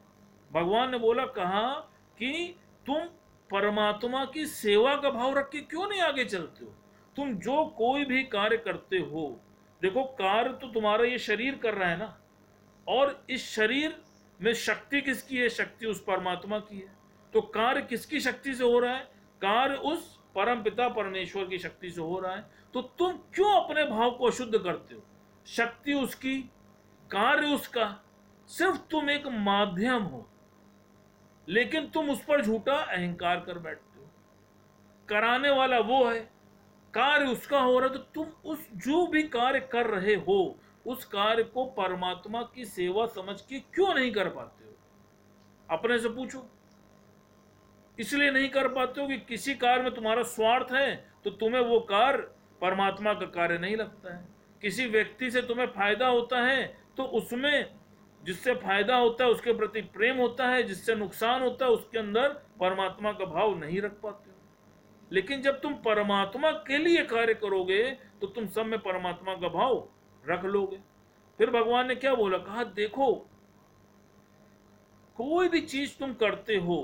भगवान ने बोला, कहा कि तुम परमात्मा की सेवा का भाव रख के क्यों नहीं आगे चलते हो। तुम जो कोई भी कार्य करते हो, देखो कार्य तो तुम्हारा ये शरीर कर रहा है ना, और इस शरीर में शक्ति किसकी है? शक्ति उस परमात्मा की है। तो कार्य किसकी शक्ति से हो रहा है? कार्य उस परम पिता परमेश्वर की शक्ति से हो रहा है। तो तुम क्यों अपने भाव को अशुद्ध करते हो? शक्ति उसकी, कार्य उसका, सिर्फ तुम एक माध्यम हो, लेकिन तुम उस पर झूठा अहंकार कर बैठते हो। कराने वाला वो है, कार्य उसका हो रहा है, तो तुम उस जो भी कार्य कर रहे हो उस कार्य को परमात्मा की सेवा समझ के क्यों नहीं कर पाते हो? अपने से पूछो। इसलिए नहीं कर पाते हो कि किसी कार्य में तुम्हारा स्वार्थ है, तो तुम्हें वो कार्य परमात्मा का कार्य नहीं लगता है। किसी व्यक्ति से तुम्हें फायदा होता है तो उसमें जिससे फायदा होता है उसके प्रति प्रेम होता है, जिससे नुकसान होता है उसके अंदर परमात्मा का भाव नहीं रख पाते हो। लेकिन जब तुम परमात्मा के लिए कार्य करोगे तो तुम सब में परमात्मा का भाव रख लोगे। फिर भगवान ने क्या बोला? कहा देखो, कोई भी चीज तुम करते हो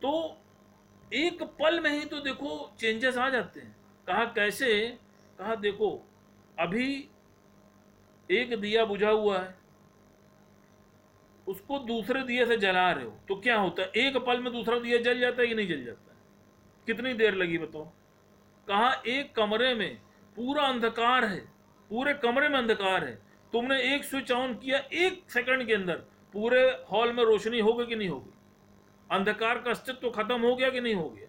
तो एक पल में ही तो देखो चेंजेस आ जाते हैं। कहा कैसे? कहा देखो, अभी एक दिया बुझा हुआ है, उसको दूसरे दिए से जला रहे हो, तो क्या होता है? एक पल में दूसरा दिया जल जाता है कि नहीं जल जाता है? कितनी देर लगी बताओ? कहा एक कमरे में पूरा अंधकार है, पूरे कमरे में अंधकार है, तुमने एक स्विच ऑन किया, एक सेकंड के अंदर पूरे हॉल में रोशनी होगी कि नहीं होगी? अंधकार का अस्तित्व तो खत्म हो गया कि नहीं हो गया?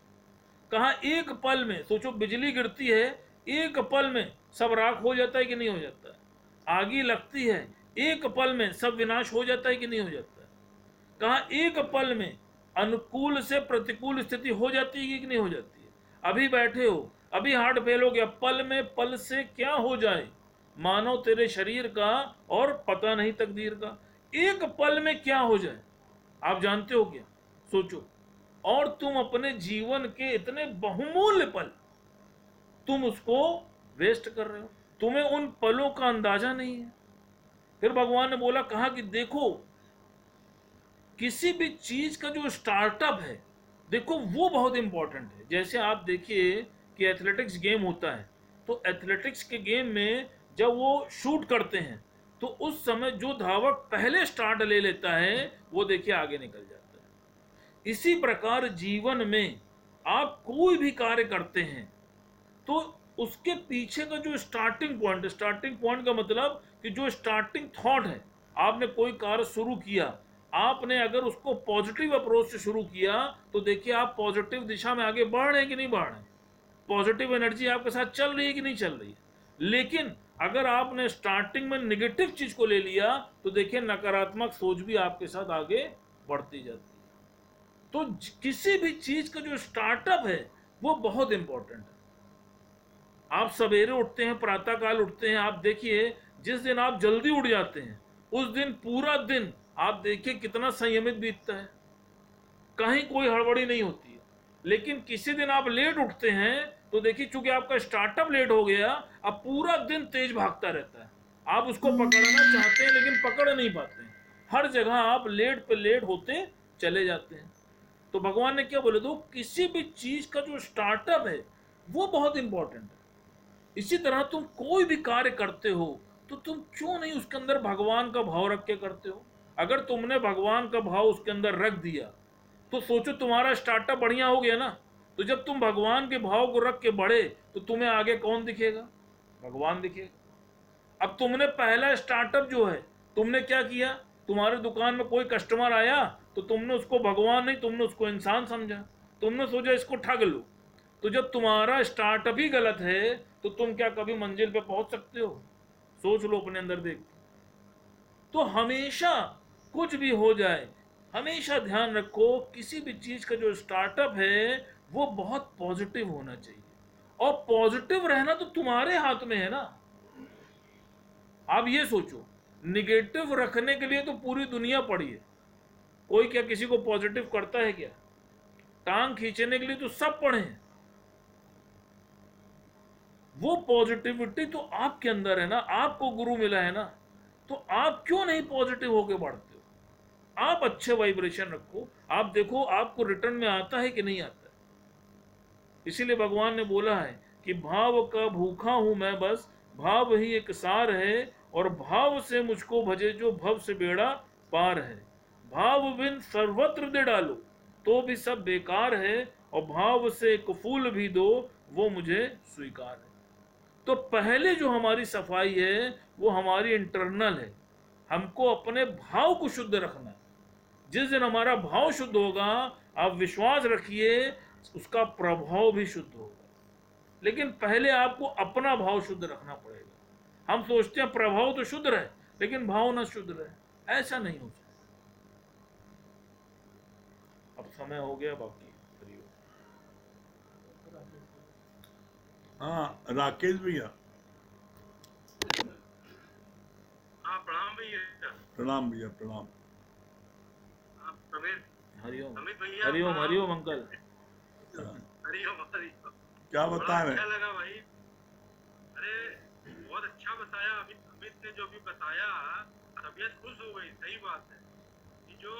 कहा एक पल में, सोचो बिजली गिरती है, एक पल में सब राख हो जाता है कि नहीं हो जाता है? आगी लगती है, एक पल में सब विनाश हो जाता है कि नहीं हो जाता है? कहा एक पल में अनुकूल से प्रतिकूल स्थिति हो जाती है कि नहीं हो जाती है? अभी बैठे हो, अभी हार्ट फेल हो गया, पल में पल से क्या हो जाए मानो तेरे शरीर का और पता नहीं तकदीर का। एक पल में क्या हो जाए आप जानते हो क्या? सोचो। और तुम अपने जीवन के इतने बहुमूल्य पल तुम उसको वेस्ट कर रहे हो, तुम्हें उन पलों का अंदाजा नहीं है। फिर भगवान ने बोला, कहा कि देखो किसी भी चीज का जो स्टार्टअप है, देखो वो बहुत इंपॉर्टेंट है। जैसे आप देखिए कि एथलेटिक्स गेम होता है, तो एथलेटिक्स के गेम में जब वो शूट करते हैं तो उस समय जो धावक पहले स्टार्ट ले लेता है वो देखिए आगे निकल जाता है। इसी प्रकार जीवन में आप कोई भी कार्य करते हैं तो उसके पीछे का जो स्टार्टिंग पॉइंट का मतलब कि जो स्टार्टिंग थॉट है, आपने कोई कार्य शुरू किया, आपने अगर उसको पॉजिटिव अप्रोच से शुरू किया तो देखिए आप पॉजिटिव दिशा में आगे बढ़ रहे हैं कि नहीं बढ़ रहे हैं, पॉजिटिव एनर्जी आपके साथ चल रही है कि नहीं चल रही है। लेकिन अगर आपने स्टार्टिंग में निगेटिव चीज को ले लिया तो देखिए नकारात्मक सोच भी आपके साथ आगे बढ़ती जाती है। तो किसी भी चीज का जो स्टार्टअप है वो बहुत इंपॉर्टेंट है। आप सवेरे उठते हैं, प्रातः काल उठते हैं, आप देखिए जिस दिन आप जल्दी उठ जाते हैं उस दिन पूरा दिन आप देखिए कितना संयमित बीतता है, कहीं कोई हड़बड़ी नहीं होती है। लेकिन किसी दिन आप लेट उठते हैं तो देखिए चूंकि आपका स्टार्टअप लेट हो गया, अब पूरा दिन तेज भागता रहता है, आप उसको पकड़ना चाहते हैं लेकिन पकड़ नहीं पाते हैं, हर जगह आप लेट पे लेट होते चले जाते हैं। तो भगवान ने क्या बोले, तो किसी भी चीज का जो स्टार्टअप है वो बहुत इंपॉर्टेंट है। इसी तरह तुम कोई भी कार्य करते हो तो तुम क्यों नहीं उसके अंदर भगवान का भाव रख के करते हो। अगर तुमने भगवान का भाव उसके अंदर रख दिया तो सोचो तुम्हारा स्टार्टअप बढ़िया हो गया ना। तो जब तुम भगवान के भाव को रख के बढ़े तो तुम्हें आगे कौन दिखेगा, भगवान दिखेगा। अब तुमने पहला स्टार्टअप जो है, तुमने क्या किया, तुम्हारे दुकान में कोई कस्टमर आया तो तुमने उसको भगवान नहीं, तुमने उसको इंसान समझा, तुमने सोचा इसको ठग लो। तो जब तुम्हारा स्टार्टअप ही गलत है तो तुम क्या कभी मंजिल पे पहुंच सकते हो? सोच लो अपने अंदर देख। तो हमेशा कुछ भी हो जाए, हमेशा ध्यान रखो किसी भी चीज का जो स्टार्टअप है वो बहुत पॉजिटिव होना चाहिए। और पॉजिटिव रहना तो तुम्हारे हाथ में है ना। आप ये सोचो, निगेटिव रखने के लिए तो पूरी दुनिया पड़ी है, कोई क्या किसी को पॉजिटिव करता है क्या? टांग खींचने के लिए तो सब पड़े हैं। वो पॉजिटिविटी तो आपके अंदर है ना, आपको गुरु मिला है ना, तो आप क्यों नहीं पॉजिटिव होके बढ़ते हो? आप अच्छे वाइब्रेशन रखो, आप देखो आपको रिटर्न में आता है कि नहीं आता है। इसीलिए भगवान ने बोला है कि भाव का भूखा हूं मैं बस, भाव ही एक सार है, और भाव से मुझको भजे जो भव से बेड़ा पार है। भाव बिन सर्वत्र दे डालो तो भी सब बेकार है, और भाव से एक फूल भी दो वो मुझे स्वीकार है। तो पहले जो हमारी सफाई है वो हमारी इंटरनल है, हमको अपने भाव को शुद्ध रखना है। जिस दिन हमारा भाव शुद्ध होगा, आप विश्वास रखिए उसका प्रभाव भी शुद्ध होगा। लेकिन पहले आपको अपना भाव शुद्ध रखना पड़ेगा। हम सोचते हैं प्रभाव तो शुद्ध रहे लेकिन भाव ना शुद्ध रहे, ऐसा नहीं हो सकता। अब समय हो गया, बाकी हाँ राकेश भैया। हाँ प्रणाम भैया। प्रणाम भैया प्रणाम। हरिओम अमित भैया। हरिओम हरिओम अंकल। हरिओम हरिओम। क्या बता रहे? अच्छा लगा भाई, अरे बहुत अच्छा बताया अमित ने जो भी बताया, तबीयत खुश हो गई। सही बात है कि जो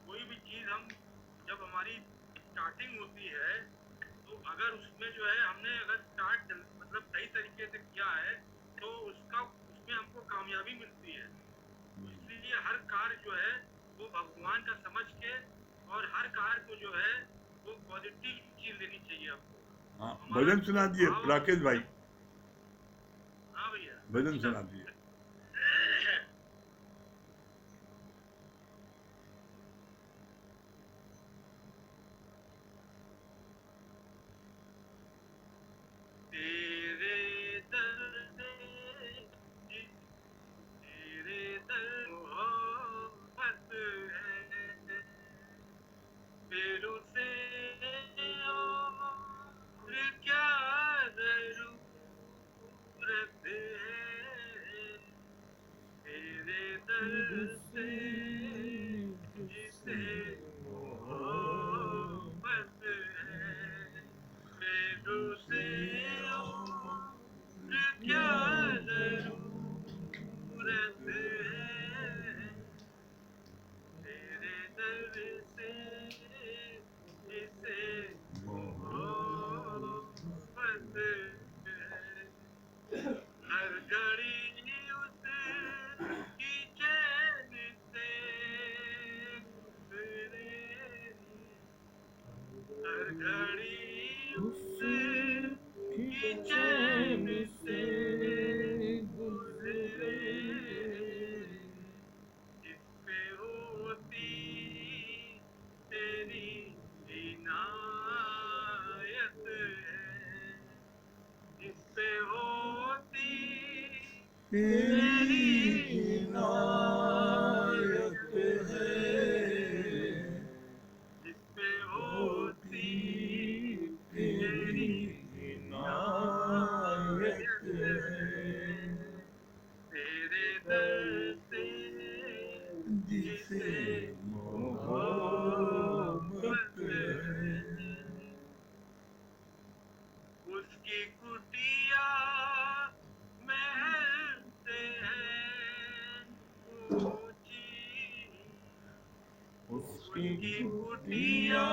कोई भी चीज हम जब हमारी स्टार्टिंग होती है तो अगर उसमें जो है हमने अगर स्टार्ट मतलब सही तरीके से किया है तो उसमें हमको कामयाबी मिलती है। इसलिए हर कार्य जो है वो भगवान का समझ के, और हर कार्य को जो है वो पॉजिटिव चीज लेनी चाहिए आपको। हाँ भजन सुना दिए राकेश भाई। हाँ भैया भजन सुना दिए। तेरे दर मोहब्बत है, फिर उसे और क्या जरूरत है। तेरे दर से जिसे मोहब्बत तेरे दर से जिसे मोहब्बत है, हर घड़ी उसकी चैन से गुजरे, हर घड़ी उसकी चैन से गुजरे, जिस पे होती तेरी इनायत है, जिस पे होती तेरी इनायत है, जिस पे होती तेरी इनायत है, तेरे दर से जिसे मोहब्बत है, उसकी कुटिया महल से है ऊंची, उसकी कुटिया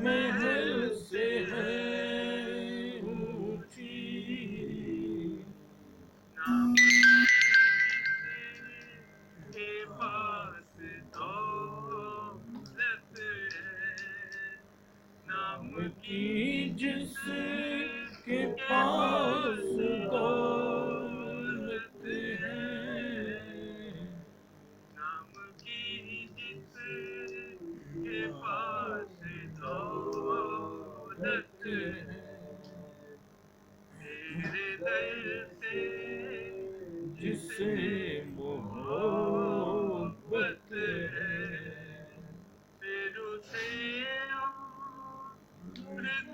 महल से है ऊंची, नाम के पास दौलत है, नाम की जिसके पास दौलत है, नाम की जिसके पास दौलत है, तेरे दर से जिसे मोहब्बत है, फिर उसे और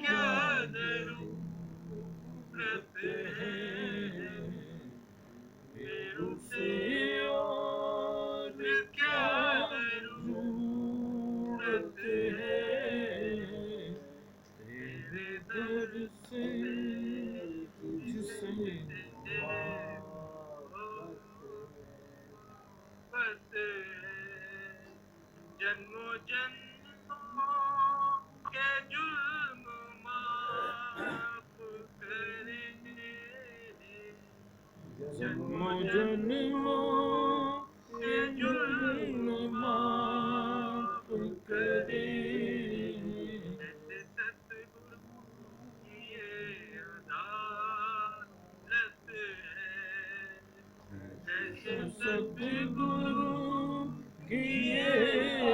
क्या जरूरत है, फिर उसे और क्या जरूरत है, तेरे दर से जिसे मोहब्बत है, जन्मों जन्मों के जुल्म माफ करे, जन्मों जन्मों के जुल्म माफ करे, ऐसे सतगुरु की ये अदालत है, ऐसे सतगुरु की ये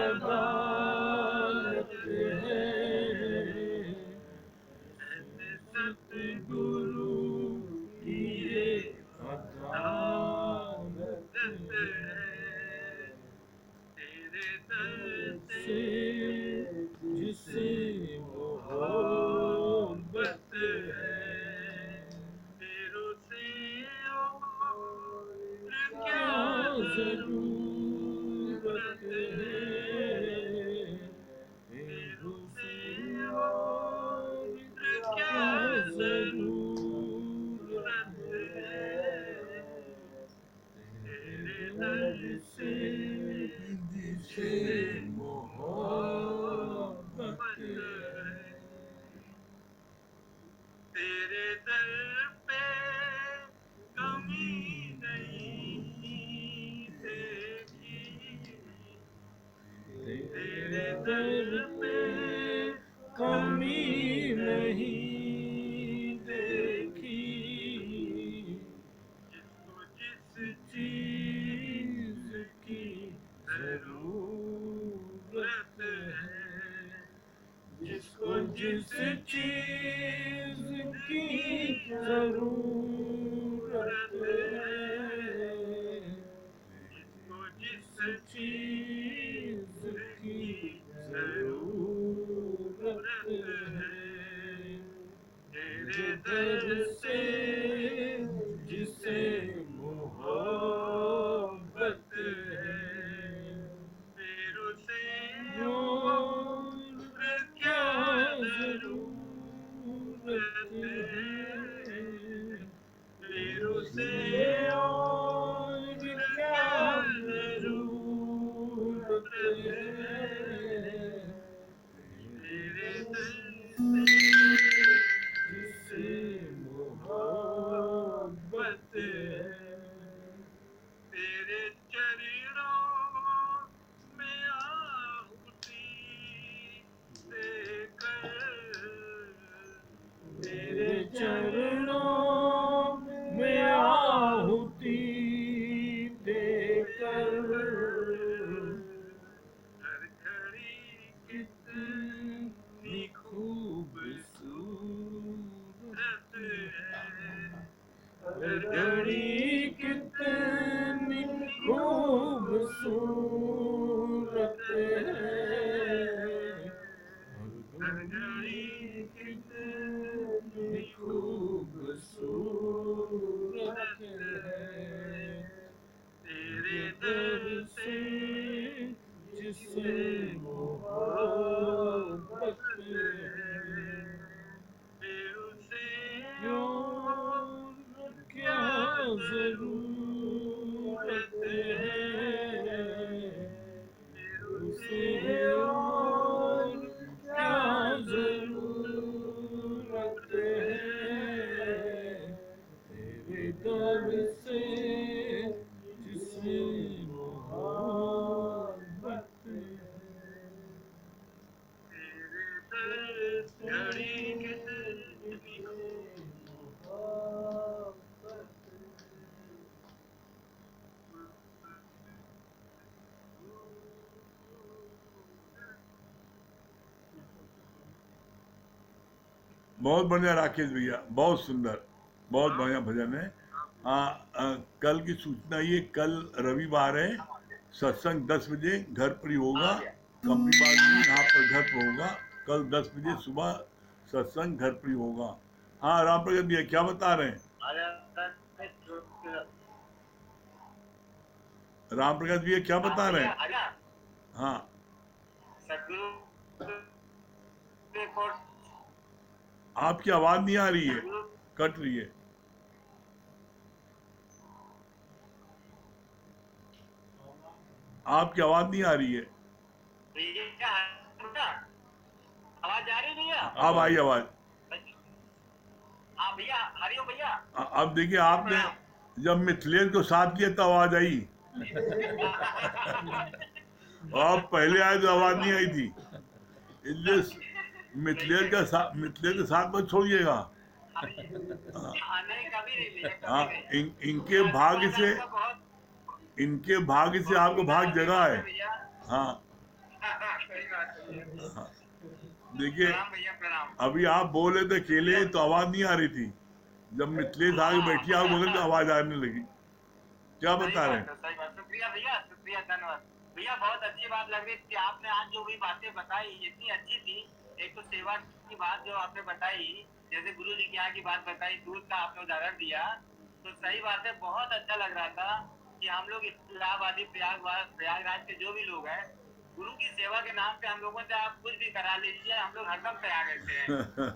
अदालत है, ऐसे सतगुरु की ये अदालत है, तेरे दर से जिसे मोहब्बत है, फिर उसे और क्या जरूरत है, फिर उसे और क्या जरूरत है, तेरे दर से जिसे मोहब्बत है, तेरे दर पे कमी नहीं देखी, तेरे दर पे कमी नहीं देखी, जिसको जिस चीज की जरूरत है, जिसको जिस चीज की जरूरत है, जिसको जिस चीज की जरूरत है, तेरे दर से जिसे मोहब्बत है, फिर उसे और क्या जरूरत सूरत है, हर घड़ी कितनी खूबसूरत है, तेरे दर दर से से जिसे मोहब्बत है, फिर उसे और क्या क्या जरूरत जरूरत है, फिर उसे उसे और क्या क्या जरूरत जरूरत है, तेरे दर से जिसे मोहब्बत है। तेरे दर घड़ी कितनी बहुत बढ़िया राकेश भैया, बहुत सुंदर, बहुत बढ़िया भजन है। कल की सूचना ये, कल रविवार है, सत्संग 10 बजे घर पर ही होगा, कंपनी बाग में यहाँ पर घर पर होगा। कल 10 बजे सुबह सत्संग घर पर ही होगा। हाँ राम प्रगट भैया क्या बता रहे हैं? राम प्रकाश भैया क्या बता रहे हैं? हाँ आपकी आवाज नहीं आ रही है, कट रही है। आपकी आवाज नहीं आ रही है। आवाज आ रही भैया? अब आई आवाज। हाँ भैया, हरिओम भैया। अब देखिए, आपने जब मिथिलेश को साथ किया तो आवाज आई, और पहले आए तो आवाज नहीं आई थी। इसलिए मिथिलेश के साथ मत छोड़िएगा। नहीं कभी नहीं लिया, हाँ, कभी नहीं। इनके भाग्य से, इनके भाग्य से आपको भाग जगह है। हाँ सही बात है भैया। हाँ, देखिए प्रणाम भैया, प्रणाम। अभी आप बोले थे अकेले तो आवाज नहीं आ रही थी, जब मिथिलेश आगे बैठी आप बोले तो आवाज आने लगी। क्या बता रहे हैं? सही बात। शुक्रिया भैया, शुक्रिया, धन्यवाद भैया। बहुत अच्छी बात लग रही थी आपने आज जो भी बातें बताई, इतनी अच्छी थी। एक तो सेवा की बात जो आपने बताई, जैसे गुरु जी की यहाँ की बात बताई, दूध का आपने उदाहरण दिया, तो सही बात है, बहुत अच्छा लग रहा था कि हम लोग इलाहाबादी प्रयागराज के जो भी लोग हैं, गुरु की सेवा के नाम पे हम लोगों से आप कुछ भी करा लीजिए, हम लोग हरदम तैयार रहते हैं।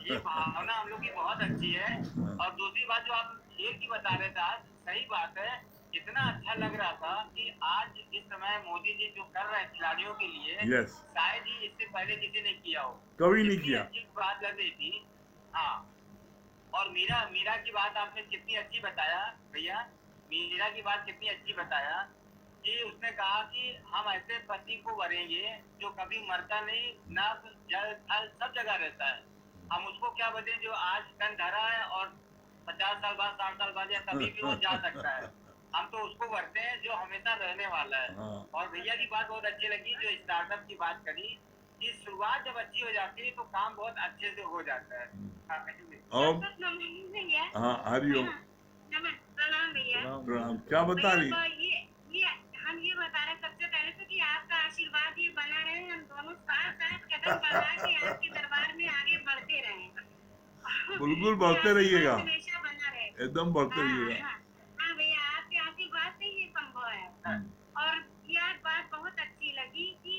ये भावना हम लोग की बहुत अच्छी है। और दूसरी बात जो आप खेल की बता रहे थे आज, सही बात है, इतना अच्छा लग रहा था कि आज इस समय मोदी जी जो कर रहे हैं खिलाड़ियों के लिए, यस, शायद ही इससे पहले किसी ने किया हो। कभी नहीं इतनी किया। अच्छी बात लग रही थी। हाँ, और मीरा मीरा की बात आपने कितनी अच्छी बताया भैया, मीरा की बात कितनी अच्छी बताया कि उसने कहा कि हम ऐसे पति को वरेंगे जो कभी मरता नहीं, ना जल थल सब जगह रहता है। हम उसको क्या बतें जो आज तन धरा है और 50 साल बाद, 60 साल बाद या कभी भी वो जा सकता है। हम तो उसको वरते हैं जो हमेशा रहने वाला है। हाँ। और भैया की बात बहुत अच्छी लगी जो स्टार्टअप की बात करी, कि शुरुआत जब अच्छी हो जाती है तो काम बहुत अच्छे से हो जाता है। और हाँ हरिओम, प्रणाम भैया। प्रणाम। क्या बता रही? भैया को ये हम ये बता रहे सबसे पहले तो कि आपका आशीर्वाद ये बना रहे, हम दोनों साथ साथ कदम बढ़ा के आपके दरबार में आगे बढ़ते रहें। बिल्कुल बढ़ते रहिएगा, हमेशा बना रहे, एकदम बढ़ते रहिएगा। हाँ भैया, आपके आशीर्वाद से ये संभव है। और यह बात बहुत अच्छी लगी कि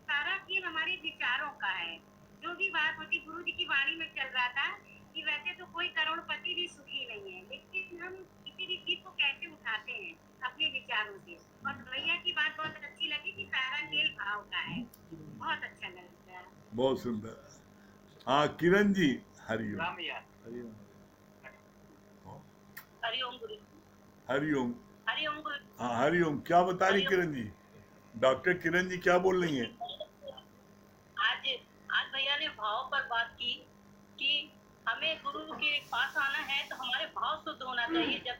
सारा खेल हमारे विचारों का है। जो भी बात होती गुरु जी की वाणी में चल रहा था कि वैसे तो कोई करोड़पति भी सुखी नहीं है, लेकिन हम किसी भी चीज को कैसे उठाते हैं अपने विचारों से। और भैया की बात बहुत अच्छी लगी कि सारा खेल भाव का है, बहुत अच्छा लगता है। बहुत सुंदर। हाँ किरण जी, हरिओम। राम भैया, हरिओम गुरु। हरिओम। हरिओम गुरु। हाँ हरिओम। क्या बता रही किरण जी? डॉक्टर किरण जी क्या बोल रही हैं? आज आज भैया ने भाव पर बात की कि हमें गुरु के पास आना है तो हमारे भाव शुद्ध होना चाहिए। जब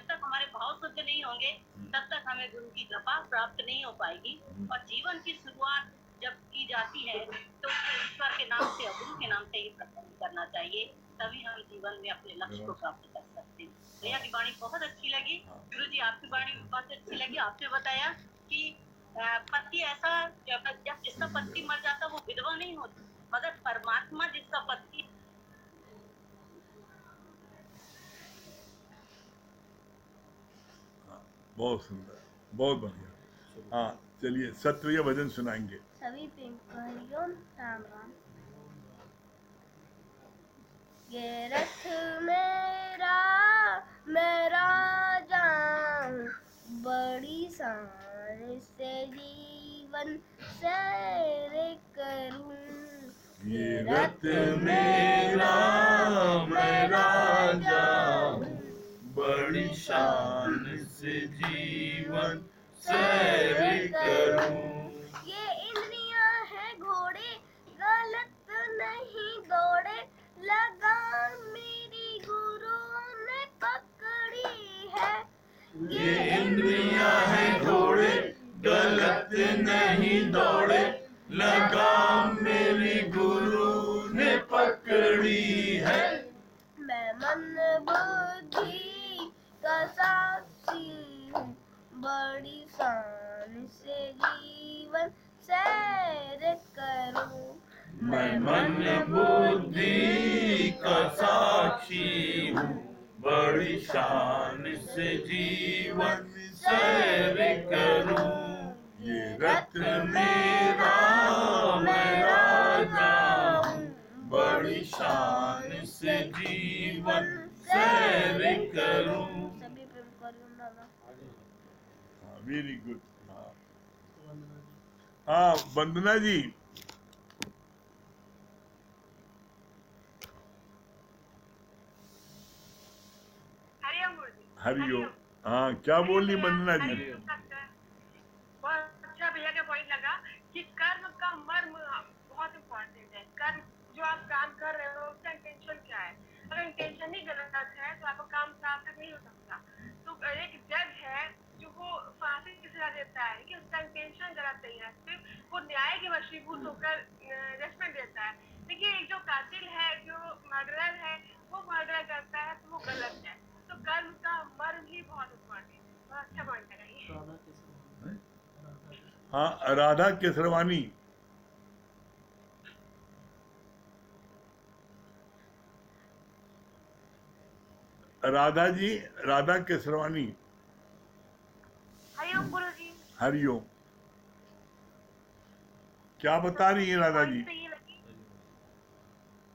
तक हमारे भाव शुद्ध नहीं होंगे तब तक हमें गुरु की कृपा प्राप्त नहीं हो पाएगी। और जीवन की शुरुआत जब की जाती है तो उसे ईश्वर के नाम से और गुरु के नाम से ही प्रारंभ करना चाहिए, तभी हम जीवन में अपने लक्ष्य को प्राप्त कर सकते हैं। भैया की वाणी बहुत अच्छी लगी। गुरु जी आपकी वाणी बहुत अच्छी लगी। आपने बताया कि पति ऐसा जब जिसका पति मर जाता वो विधवा नहीं होती, मगर परमात्मा जिसका पति बहुत सुंदर, बहुत बढ़िया। हाँ चलिए सत्य भजन सुनाएंगे। सभी प्रेम को हरिओम राम राम। ये रथ मेरा मैं राजा हूँ, बड़ी शान से जीवन सैर करूं। ये रथ मेरा मैं राजा हूँ, बड़ी शान से जीवन सैर करूं। ये इंद्रियां है घोड़े गलत नहीं दौड़े, लगाम मेरी गुरु ने पकड़ी है। ये इंद्रियां है घोड़े गलत नहीं दौड़े, लगाम मेरी गुरु ने पकड़ी है। मैं मन बुद्धि का साक्षी हूँ, बड़ी शान से जीवन सैर करूं। मैं मन बुद्धि का साक्षी हूँ, बड़ी शान से जीवन सैर करूं। ये रथ मेरा मैं राजा हूँ, बड़ी शान से जीवन सैर करूं। सभी प्रेम करूं नाना। Very good. हाँ वंदना जी। हरिओम गुरु जी। हरिओम। हाँ क्या बोल रही वंदना जी? बहुत अच्छा भैया का पॉइंट लगा कि कर्म का मर्म बहुत इम्पोर्टेंट है। कर्म जो आप काम कर रहे हो उसका इंटेंशन क्या है? अगर इंटेंशन ही गलत है तो आपका काम सार्थक नहीं हो सकता। तो एक जज है जो वो फांसी की सजा देता है कि उसका इंटेंशन गलत नहीं है, सिर्फ वो न्याय के वशीभूत होकर जजमेंट देता है। देखिए एक जो कातिल है, जो मर्डरर है, वो मर्डर करता है तो वो गलत है। तो कर्म का मर्म ही बहुत इम्पोर्टेंट है। बहुत अच्छा पॉइंट है ये। हाँ राधा केसरवानी। राधा जी, राधा केसरवानी। हरिओम गुरु जी। हरिओम। क्या बता रही है राधा जी?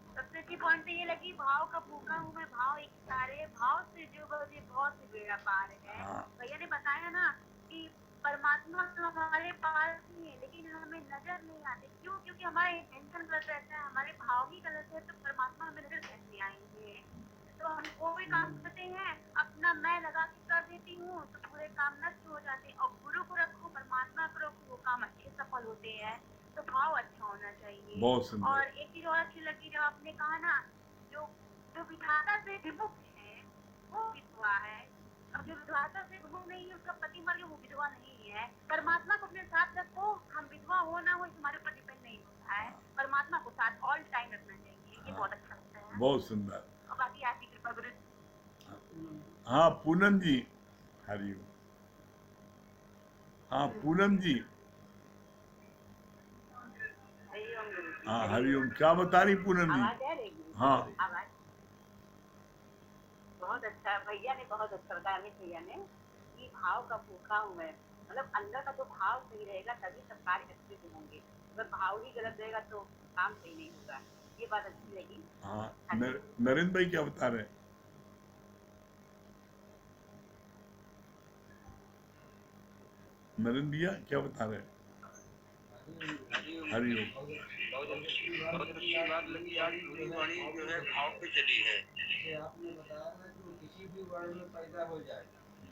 सबसे अच्छी पॉइंट तो ये लगी, भाव का भूखा हूँ मैं, भाव एक सारे भाव से जो बजे बहुत से बेड़ा पार है। भैया ने बताया ना कि परमात्मा हमारे पास ही है लेकिन हमें नजर नहीं आते। क्यों? क्योंकि हमारा इंटेंशन गलत रहता है, हमारे भाव ही गलत है, तो परमात्मा हमें नजर कैसे आएंगे? तो हम कोई काम करते हैं अपना मैं लगा के कर देती हूँ तो पूरे काम नष्ट हो जाते हैं। और गुरु को रखो, परमात्मा को रखो, वो काम अच्छे सफल होते हैं। तो भाव अच्छा होना चाहिए। बहुत सुंदर। और एक चीज और अच्छी लगी जब आपने कहा ना, जो जो विधाता से विमुख है वो विधवा है, और जो विधाता से विमुख नहीं है उसका पति मर गया वो विधवा नहीं है। परमात्मा को अपने साथ रखो, हम विधवा हो ना हो हमारे ऊपर डिपेंड नहीं होता है। परमात्मा को साथ ऑल टाइम रखना चाहिए। ये बहुत अच्छा लगता है। बहुत सुंदर। और बाकी आपकी कृपा गुरु। हाँ पूनम जी। हरिओम। हाँ पूनम जी। हाँ हरिओम। क्या बता रही पूनम जी? आवाज आ रही है? हाँ आवाज बहुत अच्छा भैया ने बहुत अच्छा बताया, अमित भैया ने, कि भाव का भूखा हूँ मैं। मतलब अंदर का तो भाव सही रहेगा तभी सब कार्य अच्छे से होंगे। अगर भाव ही गलत रहेगा तो काम सही नहीं होगा। ये बात अच्छी लगी। हाँ नरेंद्र भाई क्या बता रहे हैं? नरेंद्र भैया क्या बता रहे हैं? हरिओम। बहुत अच्छी बात लगी। आज पूरी वाणी जो है भाव पे चली है। जैसे आपने बताया ना कि वो किसी भी वर्ण में पैदा हो जाए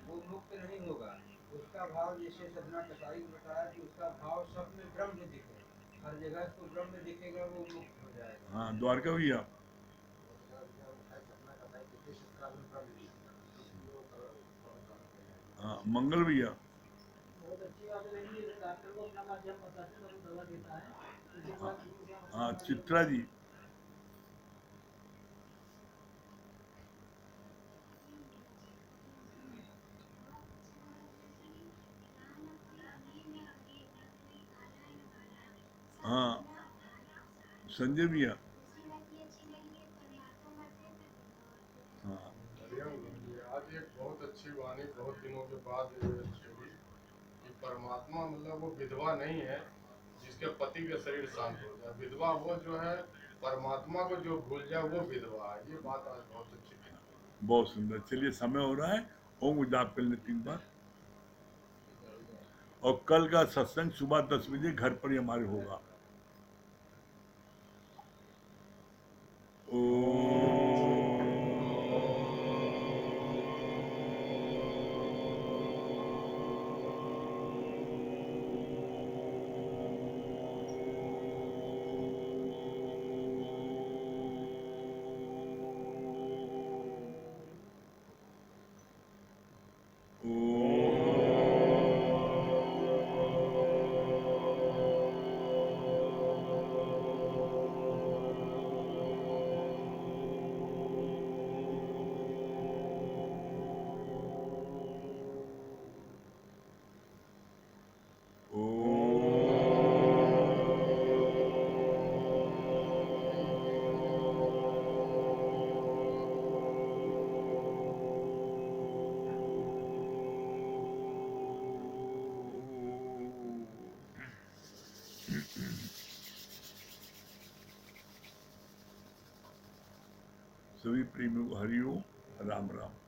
वो मुक्त नहीं होगा। उसका भाव, जैसे सदना कसाई ने बताया कि उसका भाव सब में ब्रह्म दिखे, हर जगह उसको ब्रह्म दिखेगा, वो मुक्त हो जाएगा। हाँ द्वारका भैया। हाँ मंगल भैया। बहुत अच्छी बात लगी। डॉक्टर को अपना माध्यम बताते हैं, दवा देता है। हाँ चित्रा जी। संजय भैया, हाँ हरिओम गुरुजी। आज एक बहुत अच्छी वाणी बहुत दिनों के बाद ये अच्छी हुई कि परमात्मा मतलब वो विधवा नहीं है जिसके पति का शरीर शांत हो जाए। विधवा वो जो है परमात्मा को जो भूल जाए वो विधवा है। ये बात आज बहुत अच्छी थी। बहुत सुंदर। चलिए समय हो रहा है, ओम जाप कर लें 3 बार। और कल का सत्संग सुबह 10 बजे घर पर ही हमारे होगा। सभी प्रेमियों को हरिओम, राम राम।